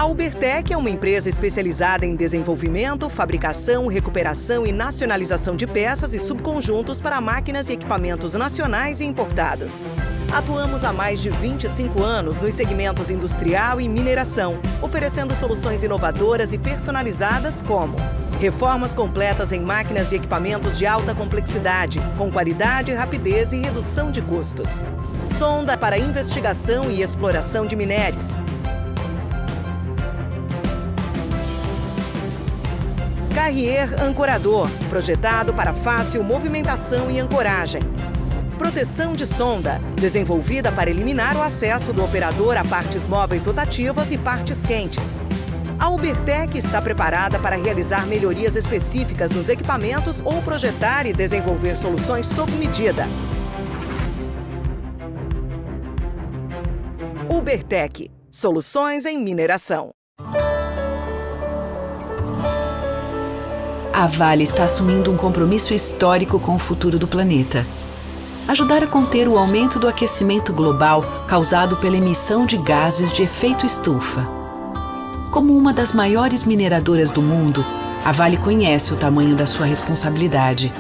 A Ubertec é uma empresa especializada em desenvolvimento, fabricação, recuperação e nacionalização de peças e subconjuntos para máquinas e equipamentos nacionais e importados. Atuamos há mais de 25 anos nos segmentos industrial e mineração, oferecendo soluções inovadoras e personalizadas como reformas completas em máquinas e equipamentos de alta complexidade, com qualidade, rapidez e redução de custos. Sonda para investigação e exploração de minérios. Carrier ancorador, projetado para fácil movimentação e ancoragem. Proteção de sonda, desenvolvida para eliminar o acesso do operador a partes móveis rotativas e partes quentes. A Ubertec está preparada para realizar melhorias específicas nos equipamentos ou projetar e desenvolver soluções sob medida. Ubertec, soluções em mineração. A Vale está assumindo um compromisso histórico com o futuro do planeta. Ajudar a conter o aumento do aquecimento global causado pela emissão de gases de efeito estufa. Como uma das maiores mineradoras do mundo, a Vale conhece o tamanho da sua responsabilidade.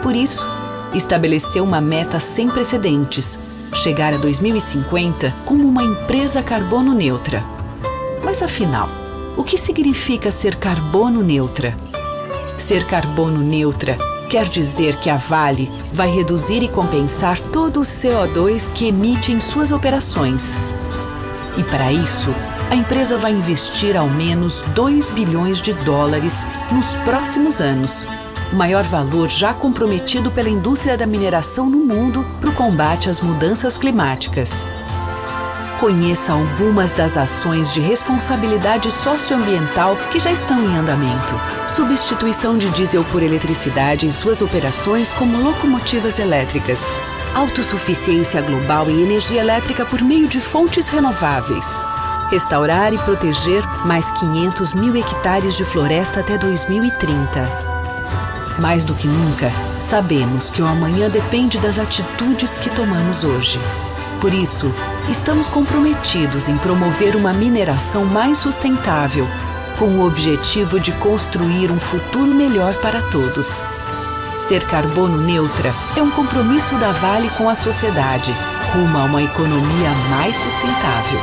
Por isso, estabeleceu uma meta sem precedentes: chegar a 2050 como uma empresa carbono neutra. Mas afinal, o que significa ser carbono neutra? Ser carbono neutra quer dizer que a Vale vai reduzir e compensar todo o CO2 que emite em suas operações. E para isso, a empresa vai investir ao menos 2 bilhões de dólares nos próximos anos, o maior valor já comprometido pela indústria da mineração no mundo para o combate às mudanças climáticas. Conheça algumas das ações de responsabilidade socioambiental que já estão em andamento. Substituição de diesel por eletricidade em suas operações como locomotivas elétricas. Autossuficiência global em energia elétrica por meio de fontes renováveis. Restaurar e proteger mais 500 mil hectares de floresta até 2030. Mais do que nunca, sabemos que o amanhã depende das atitudes que tomamos hoje. Por isso, estamos comprometidos em promover uma mineração mais sustentável, com o objetivo de construir um futuro melhor para todos. Ser carbono neutra é um compromisso da Vale com a sociedade, rumo a uma economia mais sustentável.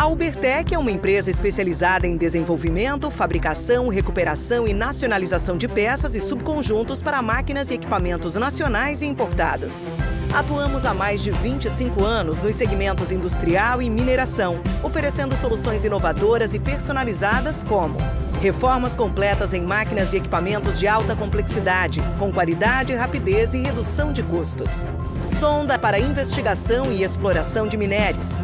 A Ubertec é uma empresa especializada em desenvolvimento, fabricação, recuperação e nacionalização de peças e subconjuntos para máquinas e equipamentos nacionais e importados. Atuamos há mais de 25 anos nos segmentos industrial e mineração, oferecendo soluções inovadoras e personalizadas como reformas completas em máquinas e equipamentos de alta complexidade, com qualidade, rapidez e redução de custos. Sonda para investigação e exploração de minérios.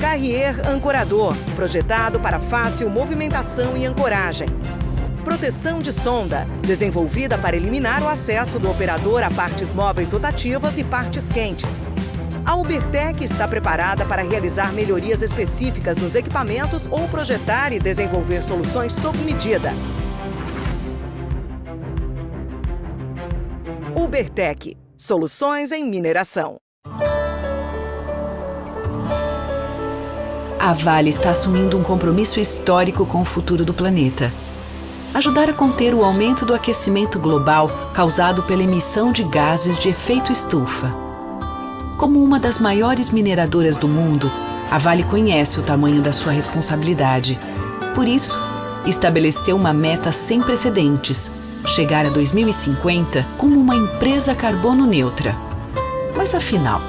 Carrier ancorador, projetado para fácil movimentação e ancoragem. Proteção de sonda, desenvolvida para eliminar o acesso do operador a partes móveis rotativas e partes quentes. A Ubertec está preparada para realizar melhorias específicas nos equipamentos ou projetar e desenvolver soluções sob medida. Ubertec, soluções em mineração. A Vale está assumindo um compromisso histórico com o futuro do planeta. Ajudar a conter o aumento do aquecimento global causado pela emissão de gases de efeito estufa. Como uma das maiores mineradoras do mundo, a Vale conhece o tamanho da sua responsabilidade. Por isso, estabeleceu uma meta sem precedentes: chegar a 2050 como uma empresa carbono neutra. Mas afinal,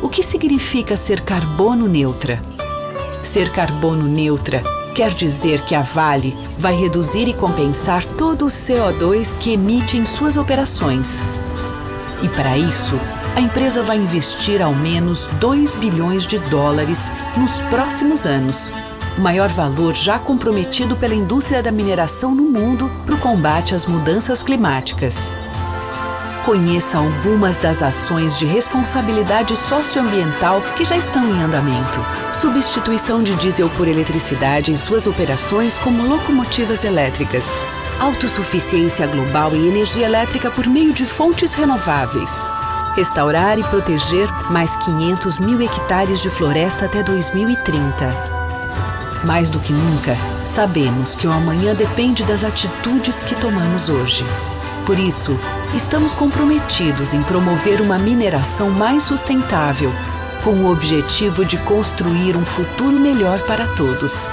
o que significa ser carbono neutra? Ser carbono neutra quer dizer que a Vale vai reduzir e compensar todo o CO2 que emite em suas operações. E para isso, a empresa vai investir ao menos 2 bilhões de dólares nos próximos anos, o maior valor já comprometido pela indústria da mineração no mundo para o combate às mudanças climáticas. Conheça algumas das ações de responsabilidade socioambiental que já estão em andamento. Substituição de diesel por eletricidade em suas operações como locomotivas elétricas. Autossuficiência global em energia elétrica por meio de fontes renováveis. Restaurar e proteger mais 500 mil hectares de floresta até 2030. Mais do que nunca, sabemos que o amanhã depende das atitudes que tomamos hoje. Por isso, estamos comprometidos em promover uma mineração mais sustentável, com o objetivo de construir um futuro melhor para todos.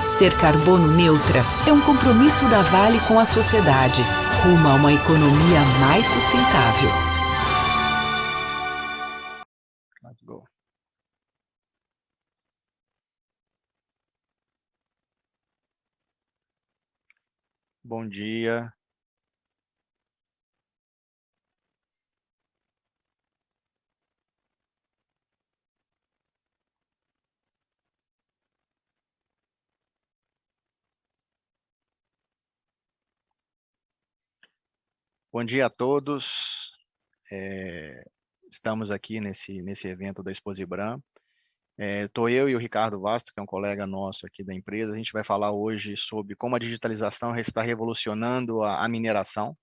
Ser carbono neutra é um compromisso da Vale com a sociedade, rumo a uma economia mais sustentável. Bom dia. Bom dia a todos. Estamos aqui nesse evento da Exposibram. Estou eu e o Ricardo Vasto, que é um colega nosso aqui da empresa. A gente vai falar hoje sobre como a digitalização está revolucionando a mineração.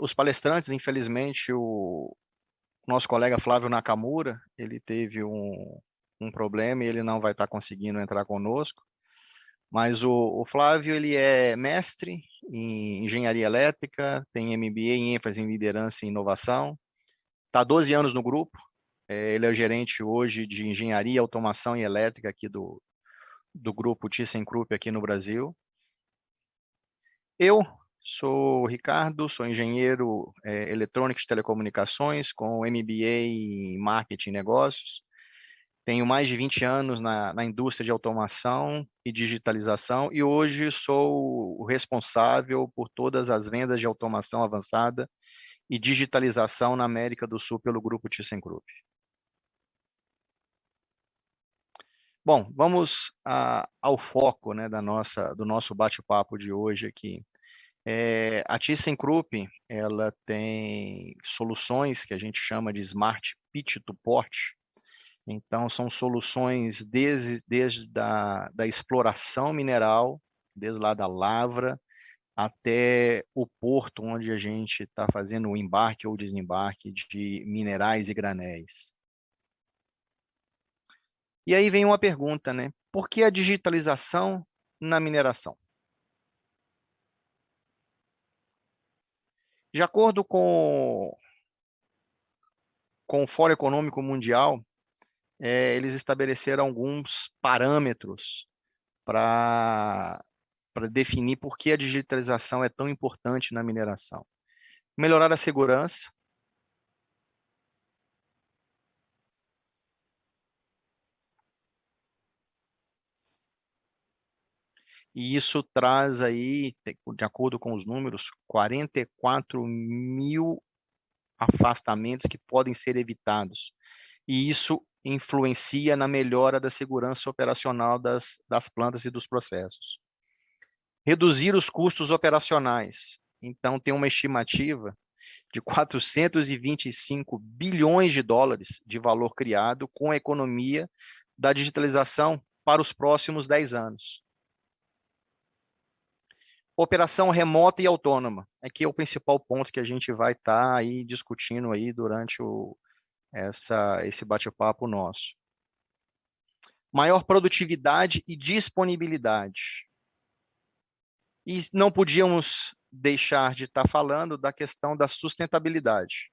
Os palestrantes, infelizmente, o nosso colega Flávio Nakamura, ele teve um problema e ele não vai estar conseguindo entrar conosco. Mas o Flávio, ele é mestre em engenharia elétrica, tem MBA em ênfase em liderança e inovação, está há 12 anos no grupo, ele é o gerente hoje de engenharia, automação e elétrica aqui do grupo ThyssenKrupp aqui no Brasil. Eu sou o Ricardo, sou engenheiro eletrônico de telecomunicações com MBA em marketing e negócios. Tenho mais de 20 anos na indústria de automação e digitalização e hoje sou o responsável por todas as vendas de automação avançada e digitalização na América do Sul pelo grupo ThyssenKrupp. Bom, vamos ao foco, né, do nosso bate-papo de hoje aqui. A ThyssenKrupp, ela tem soluções que a gente chama de Smart Pit to Port. Então, são soluções desde da exploração mineral, desde lá da lavra, até o porto, onde a gente está fazendo o embarque ou desembarque de minerais e granéis. E aí vem uma pergunta, né? Por que a digitalização na mineração? De acordo com o Fórum Econômico Mundial, eles estabeleceram alguns parâmetros para definir por que a digitalização é tão importante na mineração. Melhorar a segurança. E isso traz aí, de acordo com os números, 44 mil afastamentos que podem ser evitados. E isso influencia na melhora da segurança operacional das plantas e dos processos. Reduzir os custos operacionais. Então, tem uma estimativa de 425 bilhões de dólares de valor criado com a economia da digitalização para os próximos 10 anos. Operação remota e autônoma. Aqui é o principal ponto que a gente vai estar aí discutindo aí durante esse bate-papo nosso. Maior produtividade e disponibilidade. E não podíamos deixar de estar falando da questão da sustentabilidade,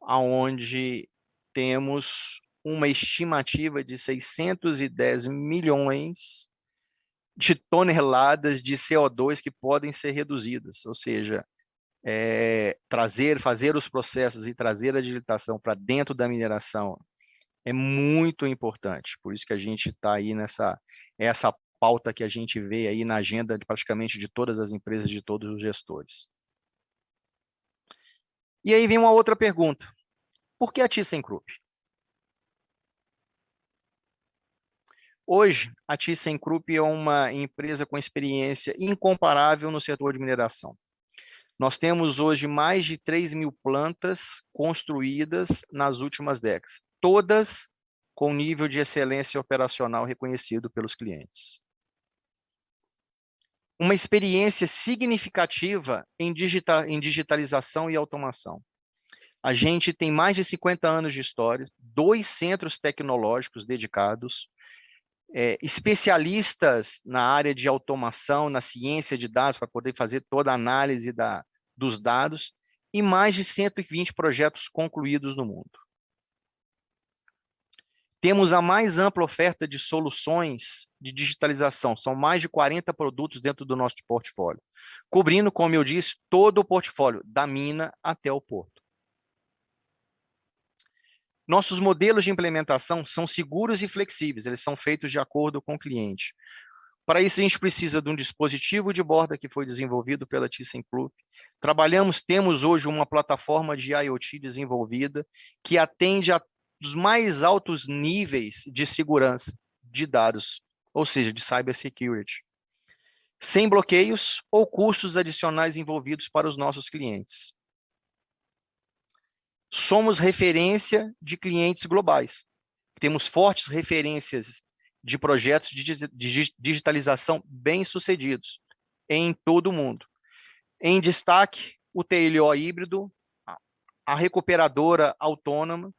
aonde temos uma estimativa de 610 milhões de toneladas de CO2 que podem ser reduzidas, ou seja, fazer os processos e trazer a digitalização para dentro da mineração é muito importante. Por isso que a gente está aí essa pauta que a gente vê aí na agenda de praticamente de todas as empresas, de todos os gestores. E aí vem uma outra pergunta. Por que a ThyssenKrupp? Hoje, a ThyssenKrupp é uma empresa com experiência incomparável no setor de mineração. Nós temos hoje mais de 3.000 plantas construídas nas últimas décadas, todas com nível de excelência operacional reconhecido pelos clientes. Uma experiência significativa em digitalização e automação. A gente tem mais de 50 anos de história, 2 centros tecnológicos dedicados, especialistas na área de automação, na ciência de dados, para poder fazer toda a análise dos dados, e mais de 120 projetos concluídos no mundo. Temos a mais ampla oferta de soluções de digitalização, são mais de 40 produtos dentro do nosso portfólio, cobrindo, como eu disse, todo o portfólio, da mina até o porto. Nossos modelos de implementação são seguros e flexíveis, eles são feitos de acordo com o cliente. Para isso, a gente precisa de um dispositivo de borda que foi desenvolvido pela ThyssenKrupp. Temos hoje uma plataforma de IoT desenvolvida que atende a dos mais altos níveis de segurança de dados, ou seja, de cybersecurity, sem bloqueios ou custos adicionais envolvidos para os nossos clientes. Somos referência de clientes globais. Temos fortes referências de projetos de digitalização bem-sucedidos em todo o mundo. Em destaque, o TLO híbrido, a recuperadora autônoma,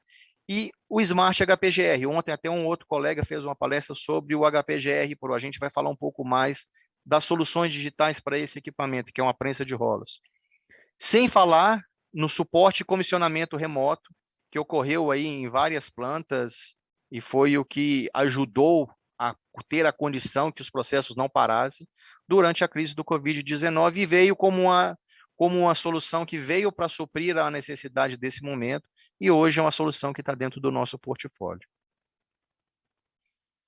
e o Smart HPGR. Ontem até um outro colega fez uma palestra sobre o HPGR Pro. A gente vai falar um pouco mais das soluções digitais para esse equipamento, que é uma prensa de rolas. Sem falar no suporte e comissionamento remoto, que ocorreu aí em várias plantas e foi o que ajudou a ter a condição que os processos não parassem durante a crise do Covid-19 e veio como uma solução que veio para suprir a necessidade desse momento, e hoje é uma solução que está dentro do nosso portfólio.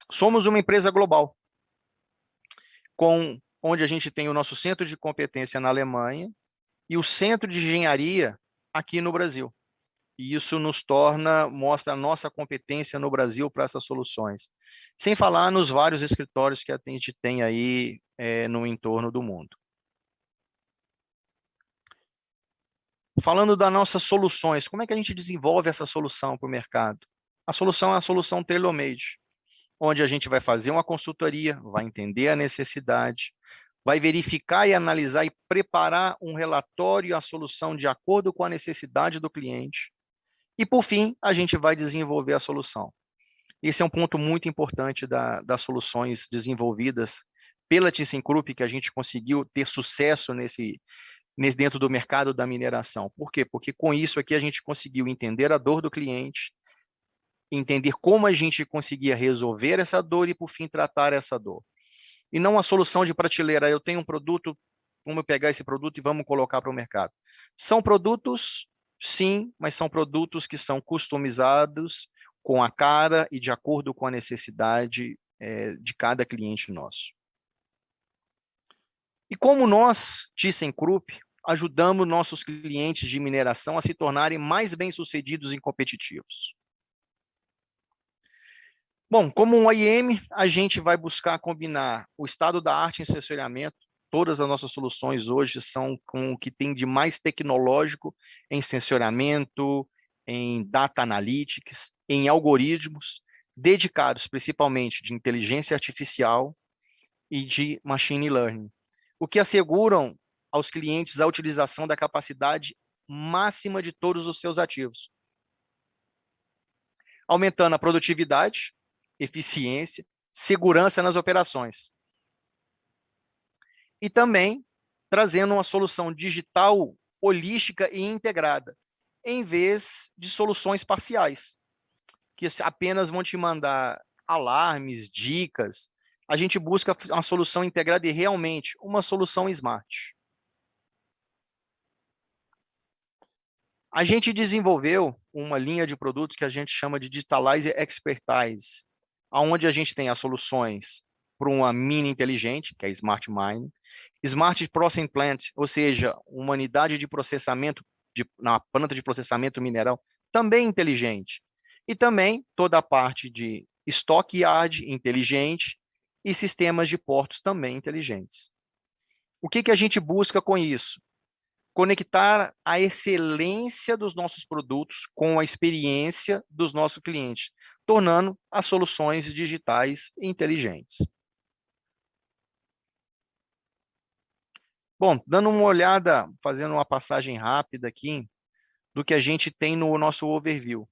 Somos uma empresa global, onde a gente tem o nosso centro de competência na Alemanha e o centro de engenharia aqui no Brasil. E isso mostra a nossa competência no Brasil para essas soluções. Sem falar nos vários escritórios que a gente tem aí no entorno do mundo. Falando das nossas soluções, como é que a gente desenvolve essa solução para o mercado? A solução é a solução tailor-made, onde a gente vai fazer uma consultoria, vai entender a necessidade, vai verificar e analisar e preparar um relatório e a solução de acordo com a necessidade do cliente. E, por fim, a gente vai desenvolver a solução. Esse é um ponto muito importante das soluções desenvolvidas pela ThyssenKrupp, que a gente conseguiu ter sucesso dentro do mercado da mineração. Por quê? Porque com isso aqui a gente conseguiu entender a dor do cliente, entender como a gente conseguia resolver essa dor e, por fim, tratar essa dor. E não a solução de prateleira, eu tenho um produto, vamos pegar esse produto e vamos colocar para o mercado. São produtos, sim, mas são produtos que são customizados com a cara e de acordo com a necessidade de cada cliente nosso. E como nós, ThyssenKrupp, ajudamos nossos clientes de mineração a se tornarem mais bem-sucedidos e competitivos. Bom, como um OEM, a gente vai buscar combinar o estado da arte em sensoriamento. Todas as nossas soluções hoje são com o que tem de mais tecnológico em sensoriamento, em data analytics, em algoritmos, dedicados principalmente de inteligência artificial e de machine learning, o que asseguram aos clientes a utilização da capacidade máxima de todos os seus ativos, aumentando a produtividade, eficiência, segurança nas operações. E também trazendo uma solução digital holística e integrada, em vez de soluções parciais, que apenas vão te mandar alarmes, dicas. A gente busca uma solução integrada e realmente uma solução smart. A gente desenvolveu uma linha de produtos que a gente chama de Digitalizer Expertise, onde a gente tem as soluções para uma mina inteligente, que é a Smart Mine, Smart Processing Plant, ou seja, uma unidade de processamento, na planta de processamento mineral, também inteligente. E também toda a parte de stockyard inteligente e sistemas de portos também inteligentes. O que a gente busca com isso? Conectar a excelência dos nossos produtos com a experiência dos nossos clientes, tornando as soluções digitais inteligentes. Bom, dando uma olhada, fazendo uma passagem rápida aqui, do que a gente tem no nosso overview.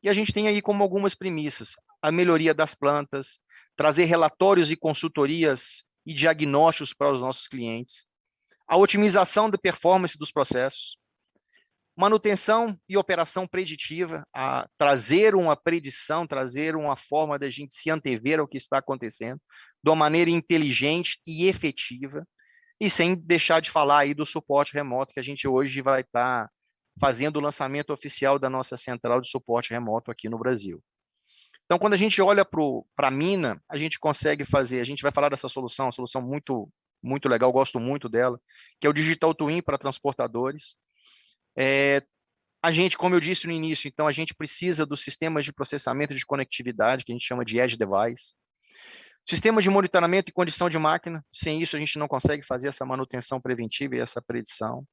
E a gente tem aí como algumas premissas: a melhoria das plantas, trazer relatórios e consultorias e diagnósticos para os nossos clientes, a otimização da performance dos processos, manutenção e operação preditiva, a trazer uma predição, trazer uma forma da gente se antever ao que está acontecendo, de uma maneira inteligente e efetiva, e sem deixar de falar aí do suporte remoto, que a gente hoje vai estar fazendo o lançamento oficial da nossa central de suporte remoto aqui no Brasil. Então, quando a gente olha para a mina, a gente consegue fazer, a gente vai falar dessa solução, uma solução muito legal, gosto muito dela, que é o Digital Twin para transportadores. A gente, como eu disse no início, então a gente precisa dos sistemas de processamento de conectividade, que a gente chama de Edge Device. Sistemas de monitoramento e condição de máquina, sem isso a gente não consegue fazer essa manutenção preventiva e essa predição.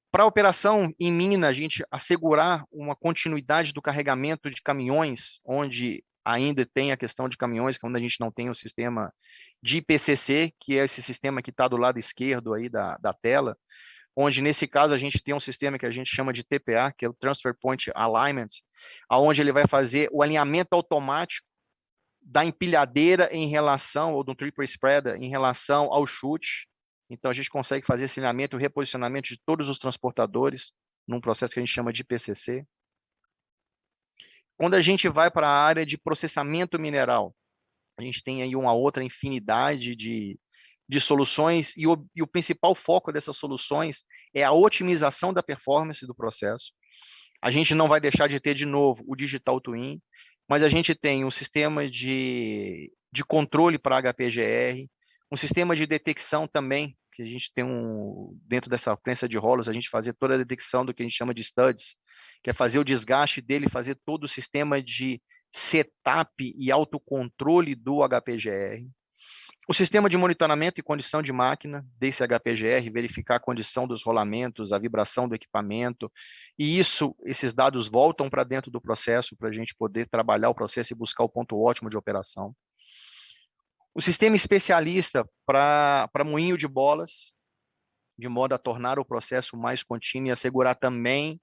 Para a operação em mina, a gente assegurar uma continuidade do carregamento de caminhões, onde ainda tem a questão de caminhões, quando a gente não tem o sistema de IPCC, que é esse sistema que está do lado esquerdo aí da tela, onde nesse caso a gente tem um sistema que a gente chama de TPA, que é o Transfer Point Alignment, onde ele vai fazer o alinhamento automático da empilhadeira em relação, ou do triple spreader, em relação ao chute. Então, a gente consegue fazer esse alinhamento e reposicionamento de todos os transportadores num processo que a gente chama de PCC. Quando a gente vai para a área de processamento mineral, a gente tem aí uma outra infinidade de soluções, e o principal foco dessas soluções é a otimização da performance do processo. A gente não vai deixar de ter, de novo, o Digital Twin, mas a gente tem um sistema de controle para HPGR, um sistema de detecção também, que a gente tem dentro dessa prensa de rolos, a gente fazer toda a detecção do que a gente chama de studs, que é fazer o desgaste dele, fazer todo o sistema de setup e autocontrole do HPGR. O sistema de monitoramento e condição de máquina desse HPGR, verificar a condição dos rolamentos, a vibração do equipamento, e esses dados voltam para dentro do processo para a gente poder trabalhar o processo e buscar o ponto ótimo de operação. O sistema especialista para moinho de bolas, de modo a tornar o processo mais contínuo e assegurar também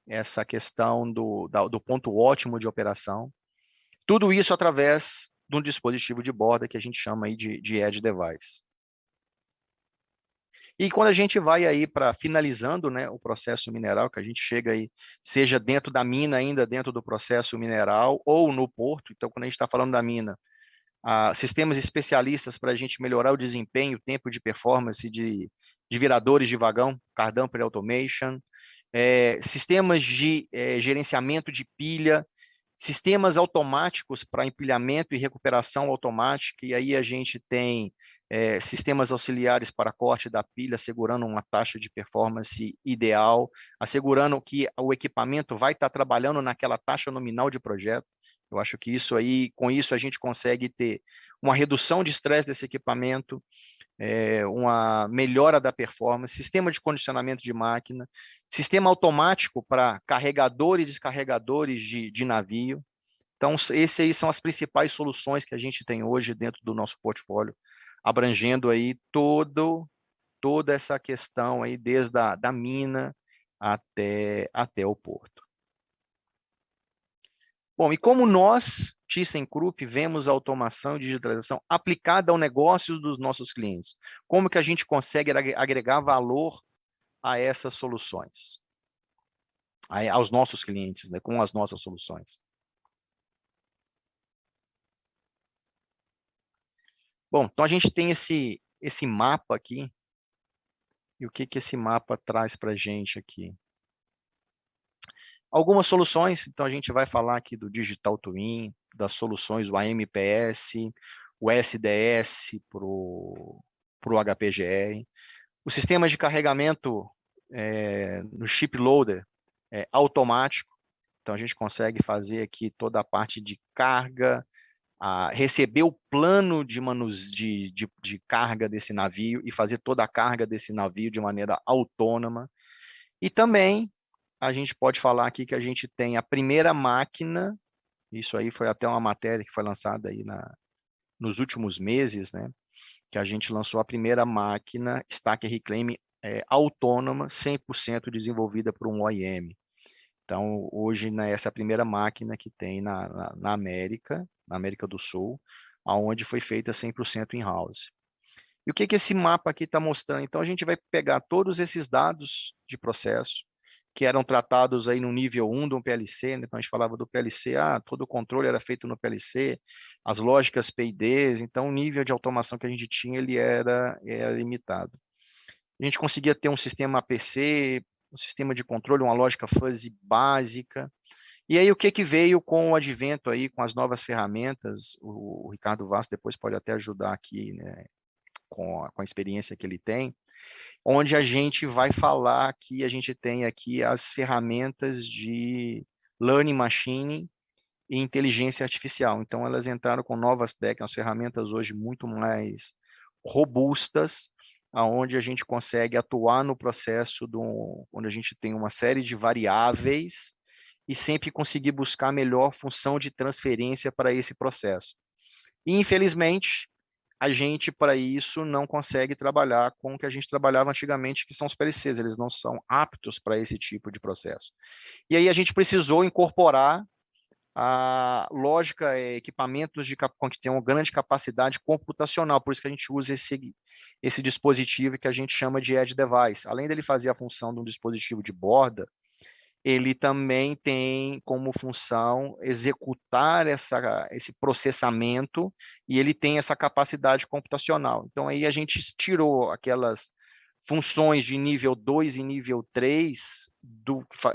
essa questão do ponto ótimo de operação. Tudo isso através de um dispositivo de borda que a gente chama aí de Edge Device. E quando a gente vai aí para finalizando, né, o processo mineral, que a gente chega aí, seja dentro da mina ainda, dentro do processo mineral, ou no porto, então quando a gente está falando da mina, sistemas especialistas para a gente melhorar o desempenho, o tempo de performance de viradores de vagão, car dumper automation, sistemas de gerenciamento de pilha, sistemas automáticos para empilhamento e recuperação automática, e aí a gente tem sistemas auxiliares para corte da pilha, assegurando uma taxa de performance ideal, assegurando que o equipamento vai estar trabalhando naquela taxa nominal de projeto. Eu acho que isso aí, com isso a gente consegue ter uma redução de estresse desse equipamento, uma melhora da performance, sistema de condicionamento de máquina, sistema automático para carregador e descarregadores de navio. Então, esses aí são as principais soluções que a gente tem hoje dentro do nosso portfólio, abrangendo aí toda essa questão aí, desde da mina até o porto. Bom, e como nós, ThyssenKrupp, vemos a automação e digitalização aplicada ao negócio dos nossos clientes? Como que a gente consegue agregar valor a essas soluções? Aos nossos clientes, né, com as nossas soluções? Bom, então a gente tem esse mapa aqui. E o que esse mapa traz para a gente aqui? Algumas soluções, então a gente vai falar aqui do Digital Twin, das soluções, o AMPS, o SDS para o HPGR, o sistema de carregamento no chip loader automático, então a gente consegue fazer aqui toda a parte de carga, receber o plano de carga desse navio e fazer toda a carga desse navio de maneira autônoma. E também a gente pode falar aqui que a gente tem a primeira máquina, isso aí foi até uma matéria que foi lançada aí nos últimos meses, né? Que a gente lançou a primeira máquina Stacker Reclaim autônoma, 100% desenvolvida por um OEM. Então, hoje, né, essa é a primeira máquina que tem na América do Sul, onde foi feita 100% in-house. E o que esse mapa aqui está mostrando? Então, a gente vai pegar todos esses dados de processo, que eram tratados aí no nível 1 do PLC, né? Então a gente falava do PLC, todo o controle era feito no PLC, as lógicas PIDs, então o nível de automação que a gente tinha, ele era limitado. A gente conseguia ter um sistema APC, um sistema de controle, uma lógica fuzzy básica, e aí o que veio com o advento aí, com as novas ferramentas, o Ricardo Vaz depois pode até ajudar aqui, né, com a experiência que ele tem, onde a gente vai falar que a gente tem aqui as ferramentas de Learning Machine e inteligência artificial. Então, elas entraram com novas técnicas, ferramentas hoje muito mais robustas, onde a gente consegue atuar no processo onde a gente tem uma série de variáveis e sempre conseguir buscar a melhor função de transferência para esse processo. E, infelizmente, a gente, para isso, não consegue trabalhar com o que a gente trabalhava antigamente, que são os PLCs, eles não são aptos para esse tipo de processo. E aí a gente precisou incorporar a lógica, equipamentos que tem uma grande capacidade computacional, por isso que a gente usa esse dispositivo que a gente chama de Edge Device. Além dele fazer a função de um dispositivo de borda, ele também tem como função executar esse processamento e ele tem essa capacidade computacional. Então, aí a gente tirou aquelas funções de nível 2 e nível 3,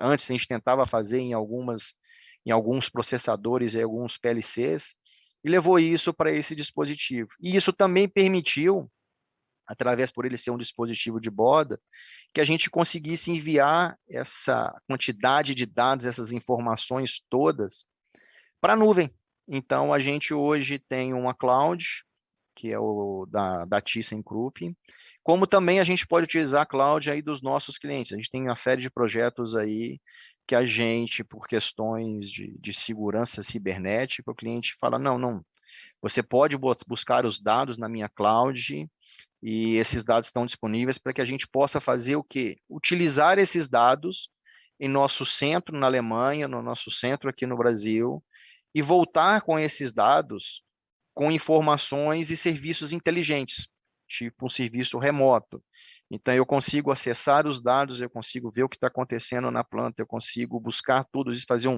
antes a gente tentava fazer em alguns processadores e alguns PLCs, e levou isso para esse dispositivo. E isso também permitiu, através por ele ser um dispositivo de borda, que a gente conseguisse enviar essa quantidade de dados, essas informações todas, para a nuvem. Então, a gente hoje tem uma cloud, que é o da ThyssenKrupp, como também a gente pode utilizar a cloud aí dos nossos clientes. A gente tem uma série de projetos aí que a gente, por questões de segurança cibernética, o cliente fala, não, você pode buscar os dados na minha cloud, e esses dados estão disponíveis para que a gente possa fazer o quê? Utilizar esses dados em nosso centro na Alemanha, no nosso centro aqui no Brasil, e voltar com esses dados com informações e serviços inteligentes, tipo um serviço remoto. Então, eu consigo acessar os dados, eu consigo ver o que está acontecendo na planta, eu consigo buscar tudo isso, fazer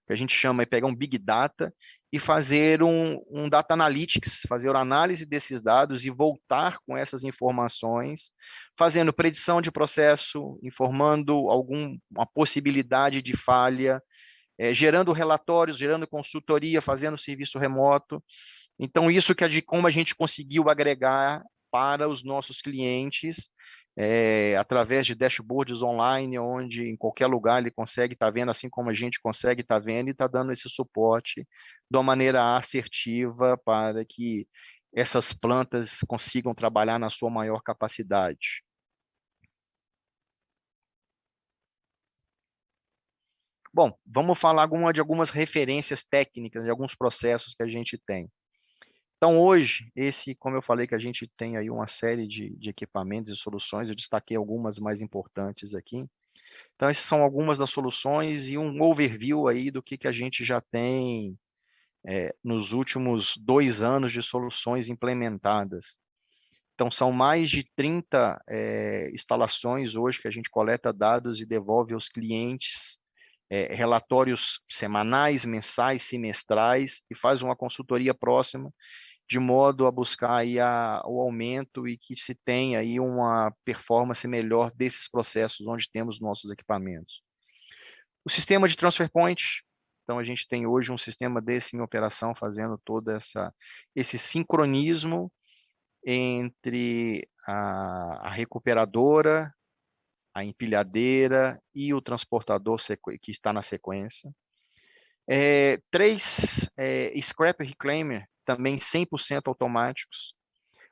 que a gente chama de pegar um Big Data e fazer um Data Analytics, fazer a análise desses dados e voltar com essas informações, fazendo predição de processo, informando uma possibilidade de falha, gerando relatórios, gerando consultoria, fazendo serviço remoto. Então, isso como a gente conseguiu agregar para os nossos clientes, através de dashboards online, onde em qualquer lugar ele consegue estar vendo, assim como a gente consegue estar vendo, e está dando esse suporte de uma maneira assertiva para que essas plantas consigam trabalhar na sua maior capacidade. Bom, vamos falar de algumas referências técnicas, de alguns processos que a gente tem. Então, hoje, como eu falei, que a gente tem aí uma série de equipamentos e soluções, eu destaquei algumas mais importantes aqui. Então, essas são algumas das soluções e um overview aí do que a gente já tem nos últimos 2 anos de soluções implementadas. Então, são mais de 30 instalações hoje que a gente coleta dados e devolve aos clientes relatórios semanais, mensais, semestrais, e faz uma consultoria próxima, de modo a buscar aí o aumento e que se tenha aí uma performance melhor desses processos onde temos nossos equipamentos. O sistema de transfer point, então a gente tem hoje um sistema desse em operação, fazendo todo esse sincronismo entre a recuperadora, a empilhadeira e o transportador que está na sequência. 3 Scrap Reclaimer, também 100% automáticos.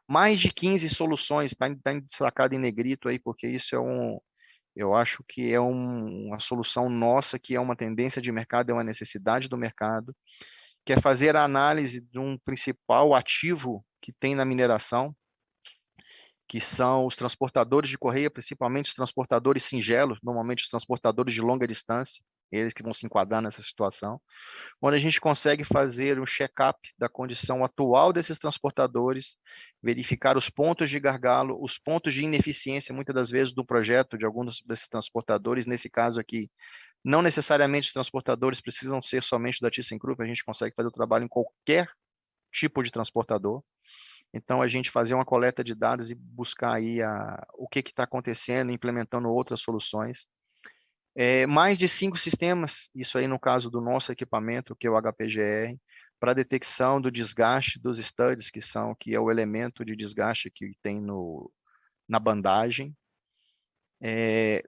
Mais de 15 soluções, está destacado em negrito aí, porque isso eu acho que é uma solução nossa, que é uma tendência de mercado, é uma necessidade do mercado, que é fazer a análise de um principal ativo que tem na mineração, que são os transportadores de correia, principalmente os transportadores singelos, normalmente os transportadores de longa distância, eles que vão se enquadrar nessa situação, onde a gente consegue fazer um check-up da condição atual desses transportadores, verificar os pontos de gargalo, os pontos de ineficiência, muitas das vezes, do projeto de alguns desses transportadores. Nesse caso aqui, não necessariamente os transportadores precisam ser somente da ThyssenKrupp, a gente consegue fazer o trabalho em qualquer tipo de transportador. Então, a gente fazer uma coleta de dados e buscar aí o que está acontecendo, implementando outras soluções. Mais de 5 sistemas, isso aí no caso do nosso equipamento, que é o HPGR, para detecção do desgaste dos studs, que é o elemento de desgaste que tem na bandagem.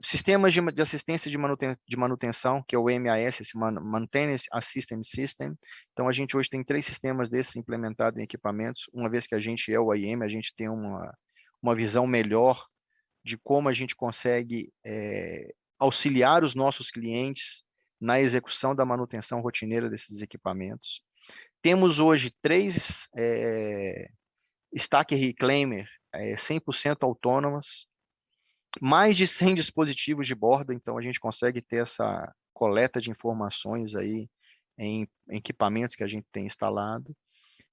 Sistemas de assistência de manutenção, que é o MAS, esse Maintenance Assistance System. Então, a gente hoje tem 3 sistemas desses implementados em equipamentos. Uma vez que a gente é o OEM, a gente tem uma visão melhor de como a gente consegue auxiliar os nossos clientes na execução da manutenção rotineira desses equipamentos. Temos hoje 3 Stacker Reclaimer 100% autônomas, mais de 100 dispositivos de borda, então a gente consegue ter essa coleta de informações aí em equipamentos que a gente tem instalado.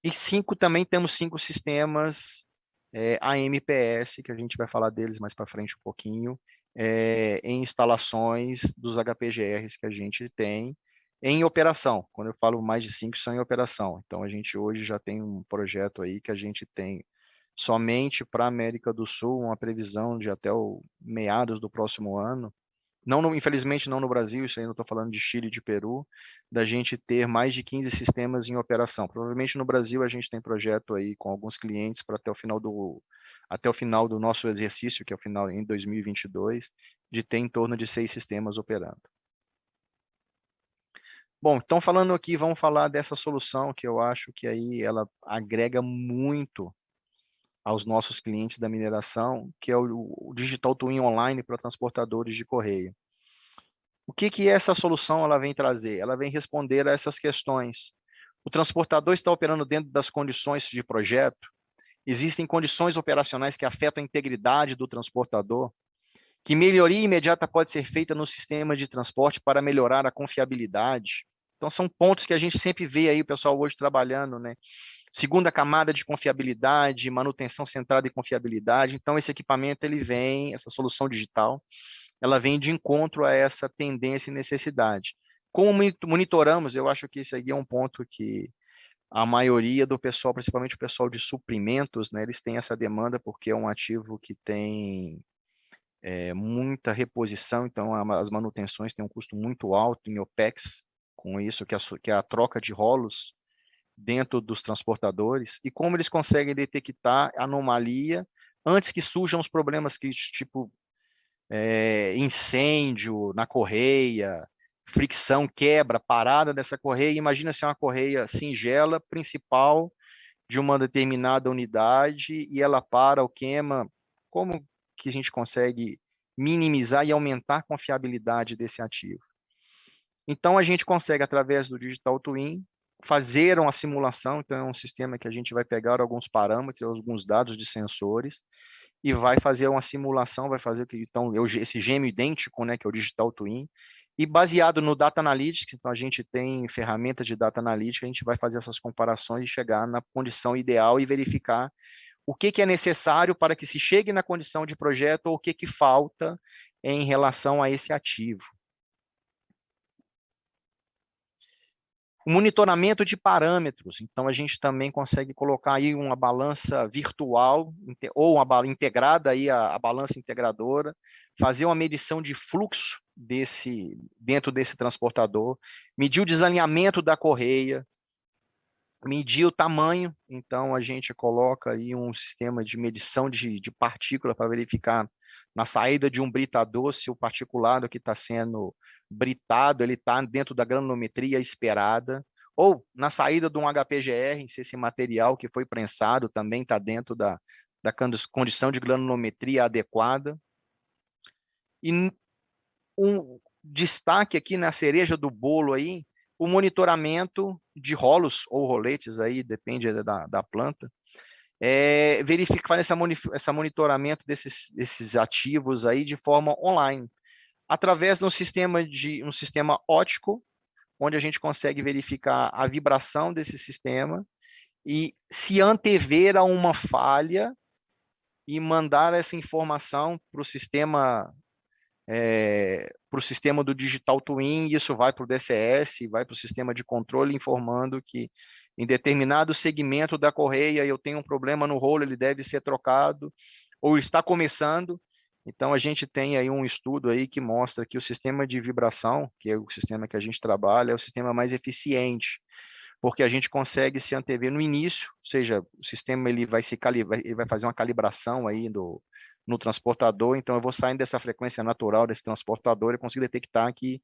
E também temos 5 sistemas AMPS, que a gente vai falar deles mais para frente um pouquinho, em instalações dos HPGRs que a gente tem em operação. Quando eu falo mais de 5, são em operação. Então, a gente hoje já tem um projeto aí que a gente tem somente para a América do Sul, uma previsão de até meados do próximo ano. Infelizmente não no Brasil, isso aí não estou falando de Chile e de Peru, da gente ter mais de 15 sistemas em operação. Provavelmente no Brasil a gente tem projeto aí com alguns clientes para até o final do nosso exercício, que é o final em 2022, de ter em torno de 6 sistemas operando. Bom, então falando aqui, vamos falar dessa solução que eu acho que aí ela agrega muito aos nossos clientes da mineração, que é o Digital Twin Online para transportadores de correio. O que essa solução ela vem trazer? Ela vem responder a essas questões. O transportador está operando dentro das condições de projeto? Existem condições operacionais que afetam a integridade do transportador? Que melhoria imediata pode ser feita no sistema de transporte para melhorar a confiabilidade? Então, são pontos que a gente sempre vê aí o pessoal hoje trabalhando, né? Segunda camada de confiabilidade, manutenção centrada em confiabilidade. Então, esse equipamento, essa solução digital, ela vem de encontro a essa tendência e necessidade. Como monitoramos, eu acho que esse aqui é um ponto que a maioria do pessoal, principalmente o pessoal de suprimentos, né, eles têm essa demanda porque é um ativo que tem muita reposição, então as manutenções têm um custo muito alto em OPEX, com isso, que é a troca de rolos dentro dos transportadores e como eles conseguem detectar anomalia antes que surjam os problemas que, tipo, incêndio na correia, fricção, quebra, parada dessa correia. Imagina se é uma correia singela, principal de uma determinada unidade e ela para ou queima. Como que a gente consegue minimizar e aumentar a confiabilidade desse ativo? Então, a gente consegue, através do Digital Twin, fazer uma simulação. Então, é um sistema que a gente vai pegar alguns parâmetros, alguns dados de sensores, e vai fazer uma simulação, vai fazer então, esse gêmeo idêntico, né, que é o Digital Twin, e baseado no Data Analytics, então a gente tem ferramentas de Data Analytics, a gente vai fazer essas comparações e chegar na condição ideal e verificar o que é necessário para que se chegue na condição de projeto ou o que falta em relação a esse ativo. O monitoramento de parâmetros, então a gente também consegue colocar aí uma balança virtual ou uma integrada aí a balança integradora, fazer uma medição de fluxo dentro desse transportador, medir o desalinhamento da correia, medir o tamanho. Então a gente coloca aí um sistema de medição de partícula para verificar na saída de um britador se o particulado que está sendo britado ele está dentro da granulometria esperada, ou na saída de um HPGR, se esse material que foi prensado também está dentro da condição de granulometria adequada. E um destaque aqui na cereja do bolo aí, o monitoramento de rolos ou roletes aí, depende da planta, verificar esse monitoramento desses ativos aí de forma online, através de um sistema óptico, onde a gente consegue verificar a vibração desse sistema e se antever a uma falha e mandar essa informação para o sistema do Digital Twin, e isso vai para o DCS, vai para o sistema de controle, informando que em determinado segmento da correia eu tenho um problema no rolo, ele deve ser trocado, ou está começando. Então, a gente tem aí um estudo aí que mostra que o sistema de vibração, que é o sistema que a gente trabalha, é o sistema mais eficiente, porque a gente consegue se antever no início, ou seja, o sistema ele vai fazer uma calibração aí no transportador, então eu vou saindo dessa frequência natural desse transportador e consigo detectar que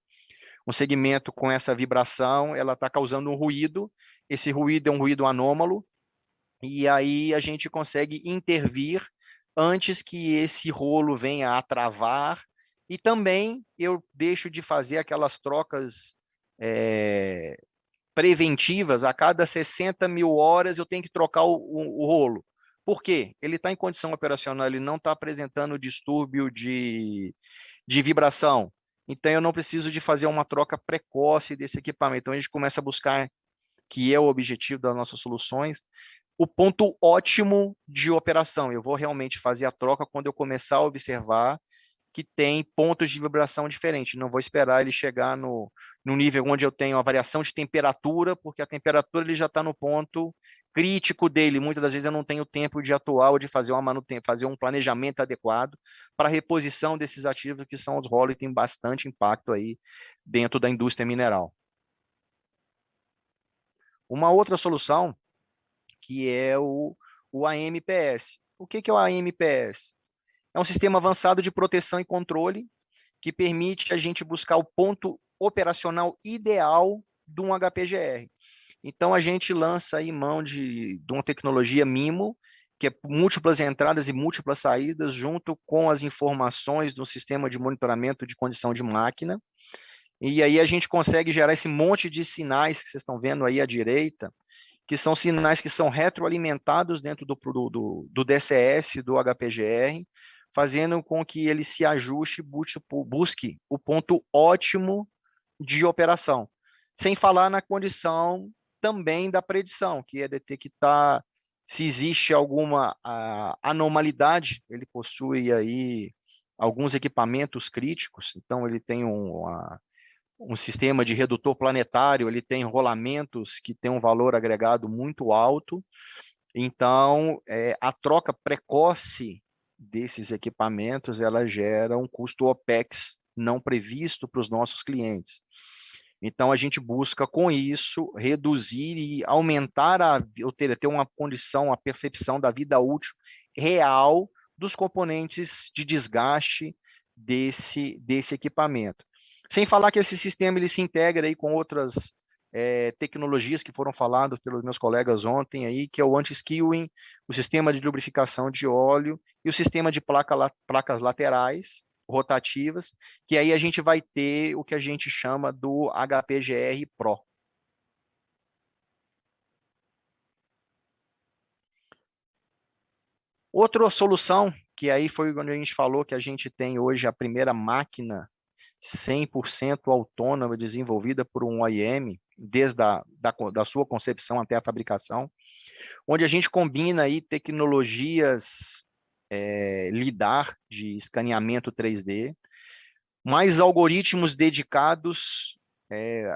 um segmento com essa vibração, ela está causando um ruído, esse ruído é um ruído anômalo, e aí a gente consegue intervir antes que esse rolo venha a travar, e também eu deixo de fazer aquelas trocas preventivas. A cada 60 mil horas eu tenho que trocar o rolo. Por quê? Ele está em condição operacional, ele não está apresentando distúrbio de vibração. Então, eu não preciso de fazer uma troca precoce desse equipamento. Então, a gente começa a buscar, que é o objetivo das nossas soluções, o ponto ótimo de operação. Eu vou realmente fazer a troca quando eu começar a observar que tem pontos de vibração diferentes. Não vou esperar ele chegar no nível onde eu tenho a variação de temperatura, porque a temperatura ele já está no ponto crítico dele. Muitas das vezes eu não tenho tempo de atuar ou de fazer fazer um planejamento adequado para a reposição desses ativos que são os rolos e tem bastante impacto aí dentro da indústria mineral. Uma outra solução que é o AMPS. O que é o AMPS? É um sistema avançado de proteção e controle que permite a gente buscar o ponto operacional ideal de um HPGR. Então, a gente lança aí mão de uma tecnologia MIMO, que é múltiplas entradas e múltiplas saídas, junto com as informações do sistema de monitoramento de condição de máquina. E aí a gente consegue gerar esse monte de sinais que vocês estão vendo aí à direita, que são sinais que são retroalimentados dentro do DCS, do HPGR, fazendo com que ele se ajuste, busque o ponto ótimo de operação. Sem falar na condição também da predição, que é detectar se existe alguma anormalidade. Ele possui aí alguns equipamentos críticos, então ele tem um sistema de redutor planetário, ele tem rolamentos que tem um valor agregado muito alto. Então, a troca precoce desses equipamentos, ela gera um custo OPEX não previsto para os nossos clientes. Então, a gente busca, com isso, reduzir e aumentar, ou ter uma condição, a percepção da vida útil real dos componentes de desgaste desse equipamento. Sem falar que esse sistema ele se integra aí com outras tecnologias que foram faladas pelos meus colegas ontem, aí, que é o anti-skewing, o sistema de lubrificação de óleo e o sistema de placas laterais, rotativas, que aí a gente vai ter o que a gente chama do HPGR Pro. Outra solução, que aí foi onde a gente falou que a gente tem hoje a primeira máquina 100% autônoma desenvolvida por um OEM, desde da sua concepção até a fabricação, onde a gente combina aí tecnologias LiDAR, de escaneamento 3D, mais algoritmos dedicados.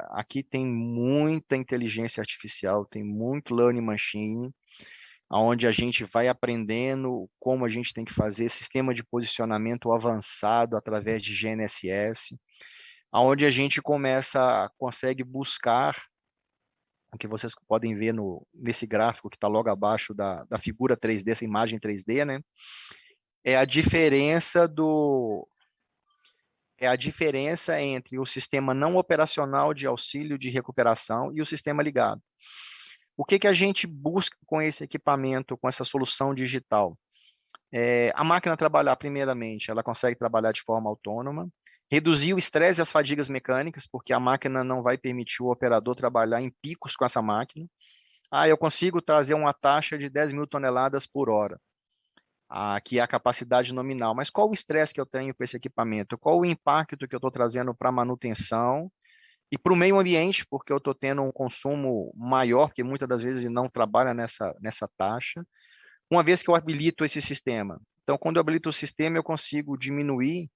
Aqui tem muita inteligência artificial, tem muito learning machine, onde a gente vai aprendendo como a gente tem que fazer sistema de posicionamento avançado através de GNSS, onde a gente consegue buscar, o que vocês podem ver nesse gráfico que está logo abaixo da figura 3D, essa imagem 3D, né? É a diferença entre o sistema não operacional de auxílio de recuperação e o sistema ligado. O que a gente busca com esse equipamento, com essa solução digital? A máquina trabalhar, primeiramente, ela consegue trabalhar de forma autônoma, reduzir o estresse e as fadigas mecânicas, porque a máquina não vai permitir o operador trabalhar em picos com essa máquina. Eu consigo trazer uma taxa de 10 mil toneladas por hora, que é a capacidade nominal. Mas qual o estresse que eu tenho com esse equipamento? Qual o impacto que eu estou trazendo para a manutenção e para o meio ambiente, porque eu estou tendo um consumo maior, porque muitas das vezes ele não trabalha nessa taxa, uma vez que eu habilito esse sistema. Então, quando eu habilito o sistema, eu consigo diminuir,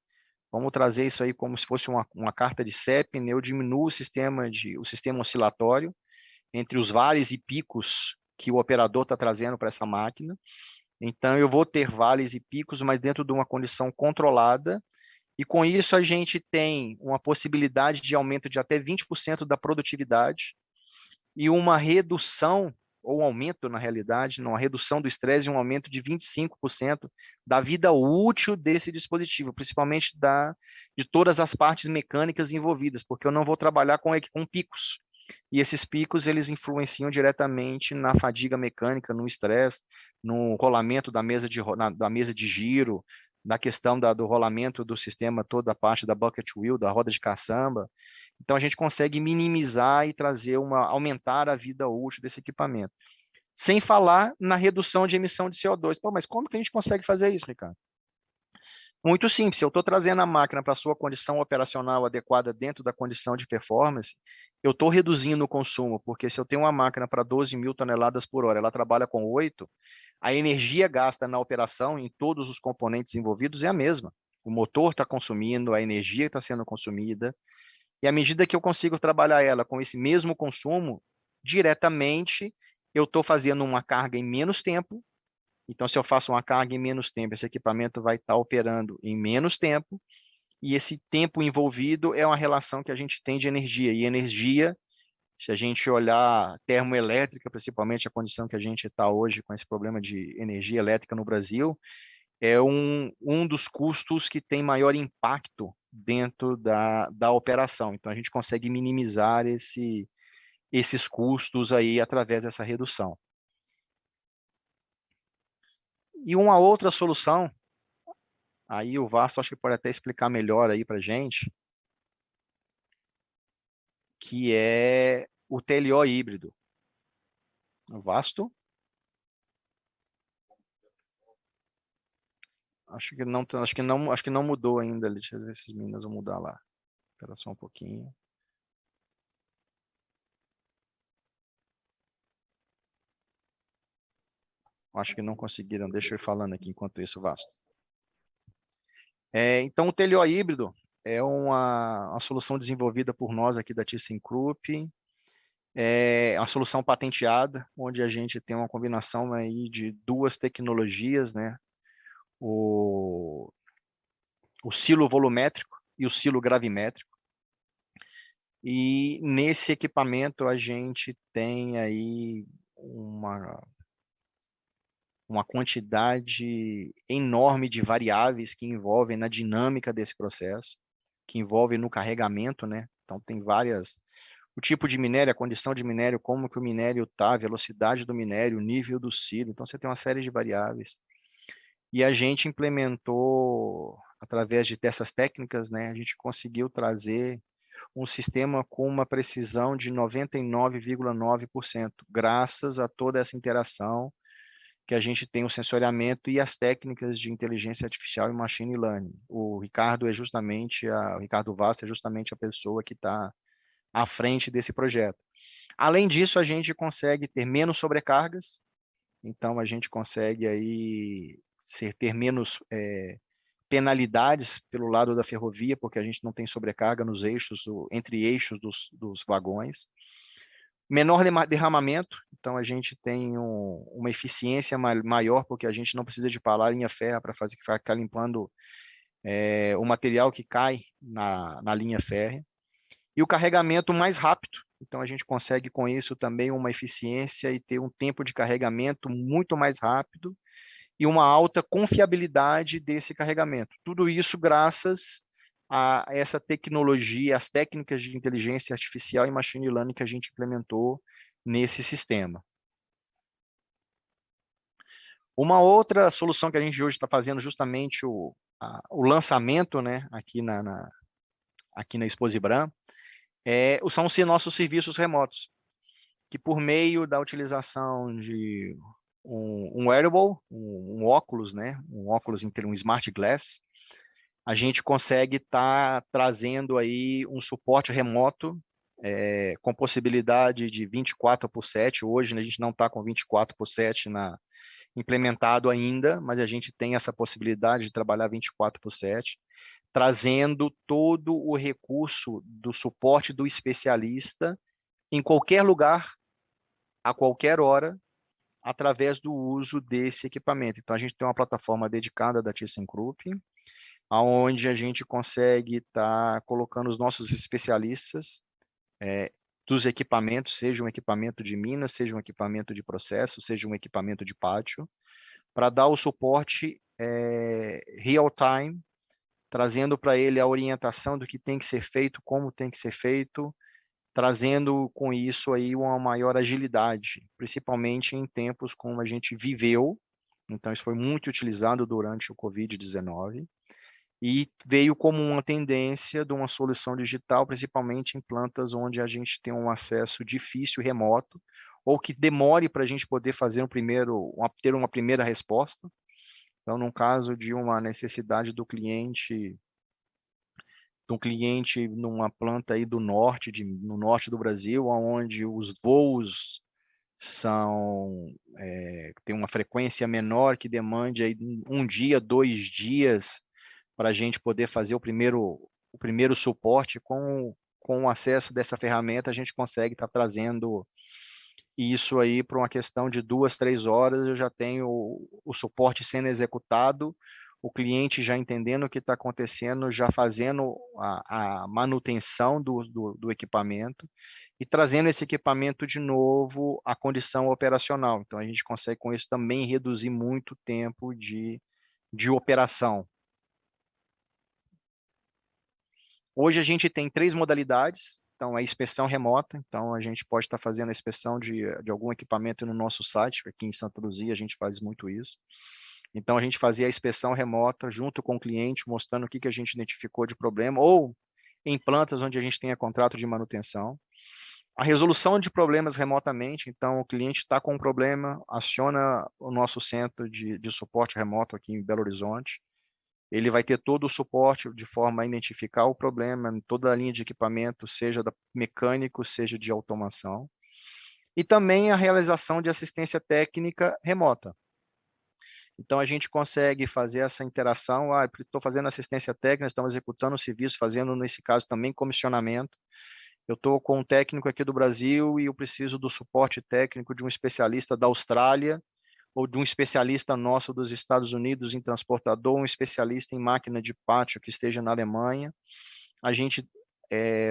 vamos trazer isso aí como se fosse uma carta de CEP, né? Eu diminuo o sistema oscilatório entre os vales e picos que o operador está trazendo para essa máquina. Então, eu vou ter vales e picos, mas dentro de uma condição controlada, e com isso a gente tem uma possibilidade de aumento de até 20% da produtividade e uma redução, ou um aumento na realidade, uma redução do estresse e um aumento de 25% da vida útil desse dispositivo, principalmente de todas as partes mecânicas envolvidas, porque eu não vou trabalhar com picos. E esses picos, eles influenciam diretamente na fadiga mecânica, no estresse, no rolamento da mesa de giro, na questão do rolamento do sistema, toda a parte da bucket wheel, da roda de caçamba. Então, a gente consegue minimizar e aumentar a vida útil desse equipamento. Sem falar na redução de emissão de CO2. Mas como que a gente consegue fazer isso, Ricardo? Muito simples, eu estou trazendo a máquina para a sua condição operacional adequada dentro da condição de performance, eu estou reduzindo o consumo, porque se eu tenho uma máquina para 12 mil toneladas por hora, ela trabalha com 8, a energia gasta na operação, em todos os componentes envolvidos, é a mesma. O motor está consumindo, a energia está sendo consumida, e à medida que eu consigo trabalhar ela com esse mesmo consumo, diretamente, eu estou fazendo uma carga em menos tempo. Então, se eu faço uma carga em menos tempo, esse equipamento vai estar operando em menos tempo, e esse tempo envolvido é uma relação que a gente tem de energia. E energia, se a gente olhar termoelétrica, principalmente a condição que a gente está hoje com esse problema de energia elétrica no Brasil, é um dos custos que tem maior impacto dentro da operação. Então, a gente consegue minimizar esses custos aí através dessa redução. E uma outra solução, aí o Vasto acho que pode até explicar melhor aí para a gente, que é o TLO híbrido. O Vasto? Acho que não mudou ainda. Deixa eu ver se as meninas vão mudar lá. Espera só um pouquinho. Acho que não conseguiram. Deixa eu ir falando aqui enquanto isso, Vasto. Então, o TLO híbrido é uma solução desenvolvida por nós aqui da ThyssenKrupp. É uma solução patenteada, onde a gente tem uma combinação aí de duas tecnologias, né? O silo volumétrico e o silo gravimétrico. E nesse equipamento a gente tem aí uma quantidade enorme de variáveis que envolvem na dinâmica desse processo, que envolvem no carregamento, né? Então tem várias, o tipo de minério, a condição de minério, como que o minério está, a velocidade do minério, o nível do silo, então você tem uma série de variáveis. E a gente implementou, através de dessas técnicas, né, a gente conseguiu trazer um sistema com uma precisão de 99,9%, graças a toda essa interação que a gente tem o sensoriamento e as técnicas de inteligência artificial e machine learning. O Ricardo o Ricardo Vasta é justamente a pessoa que está à frente desse projeto. Além disso, a gente consegue ter menos sobrecargas, então a gente consegue aí ter menos penalidades pelo lado da ferrovia, porque a gente não tem sobrecarga nos eixos, entre eixos dos vagões. Menor derramamento, então a gente tem uma eficiência maior, porque a gente não precisa de parar a linha férrea para ficar limpando o material que cai na linha férrea. E o carregamento mais rápido, então a gente consegue com isso também uma eficiência e ter um tempo de carregamento muito mais rápido e uma alta confiabilidade desse carregamento. Tudo isso graças a essa tecnologia, as técnicas de inteligência artificial e machine learning que a gente implementou nesse sistema. Uma outra solução que a gente hoje está fazendo justamente o lançamento, né, aqui na Exposibram, são os nossos serviços remotos, que por meio da utilização de um wearable, um óculos, né, um óculos inteiro, um smart glass, a gente consegue estar trazendo aí um suporte remoto com possibilidade de 24/7. Hoje, né, a gente não está com 24/7 implementado ainda, mas a gente tem essa possibilidade de trabalhar 24/7, trazendo todo o recurso do suporte do especialista em qualquer lugar, a qualquer hora, através do uso desse equipamento. Então, a gente tem uma plataforma dedicada da ThyssenKrupp, onde a gente consegue estar colocando os nossos especialistas dos equipamentos, seja um equipamento de minas, seja um equipamento de processo, seja um equipamento de pátio, para dar o suporte real time, trazendo para ele a orientação do que tem que ser feito, como tem que ser feito, trazendo com isso aí uma maior agilidade, principalmente em tempos como a gente viveu. Então, isso foi muito utilizado durante o Covid-19 e veio como uma tendência de uma solução digital, principalmente em plantas onde a gente tem um acesso difícil, remoto, ou que demore para a gente poder fazer ter uma primeira resposta. Então, no caso de uma necessidade do cliente numa planta aí no norte do Brasil, onde os voos tem uma frequência menor, que demande aí 1 dia, 2 dias para a gente poder fazer o primeiro suporte. Com o acesso dessa ferramenta, a gente consegue estar trazendo isso aí para uma questão de 2, 3 horas, eu já tenho o suporte sendo executado, o cliente já entendendo o que está acontecendo, já fazendo a manutenção do equipamento e trazendo esse equipamento de novo à condição operacional. Então, a gente consegue com isso também reduzir muito o tempo de operação. Hoje a gente tem 3 modalidades. Então, a inspeção remota. Então, a gente pode estar fazendo a inspeção de algum equipamento no nosso site. Aqui em Santa Luzia, a gente faz muito isso. Então, a gente fazia a inspeção remota junto com o cliente, mostrando o que a gente identificou de problema, ou em plantas onde a gente tenha contrato de manutenção. A resolução de problemas remotamente. Então, o cliente está com um problema, aciona o nosso centro de suporte remoto aqui em Belo Horizonte. Ele vai ter todo o suporte de forma a identificar o problema em toda a linha de equipamento, seja da mecânico, seja de automação. E também a realização de assistência técnica remota. Então, a gente consegue fazer essa interação. Estou fazendo assistência técnica, estamos executando o serviço, fazendo, nesse caso, também comissionamento. Eu estou com um técnico aqui do Brasil e eu preciso do suporte técnico de um especialista da Austrália, ou de um especialista nosso dos Estados Unidos em transportador, um especialista em máquina de pátio que esteja na Alemanha. A gente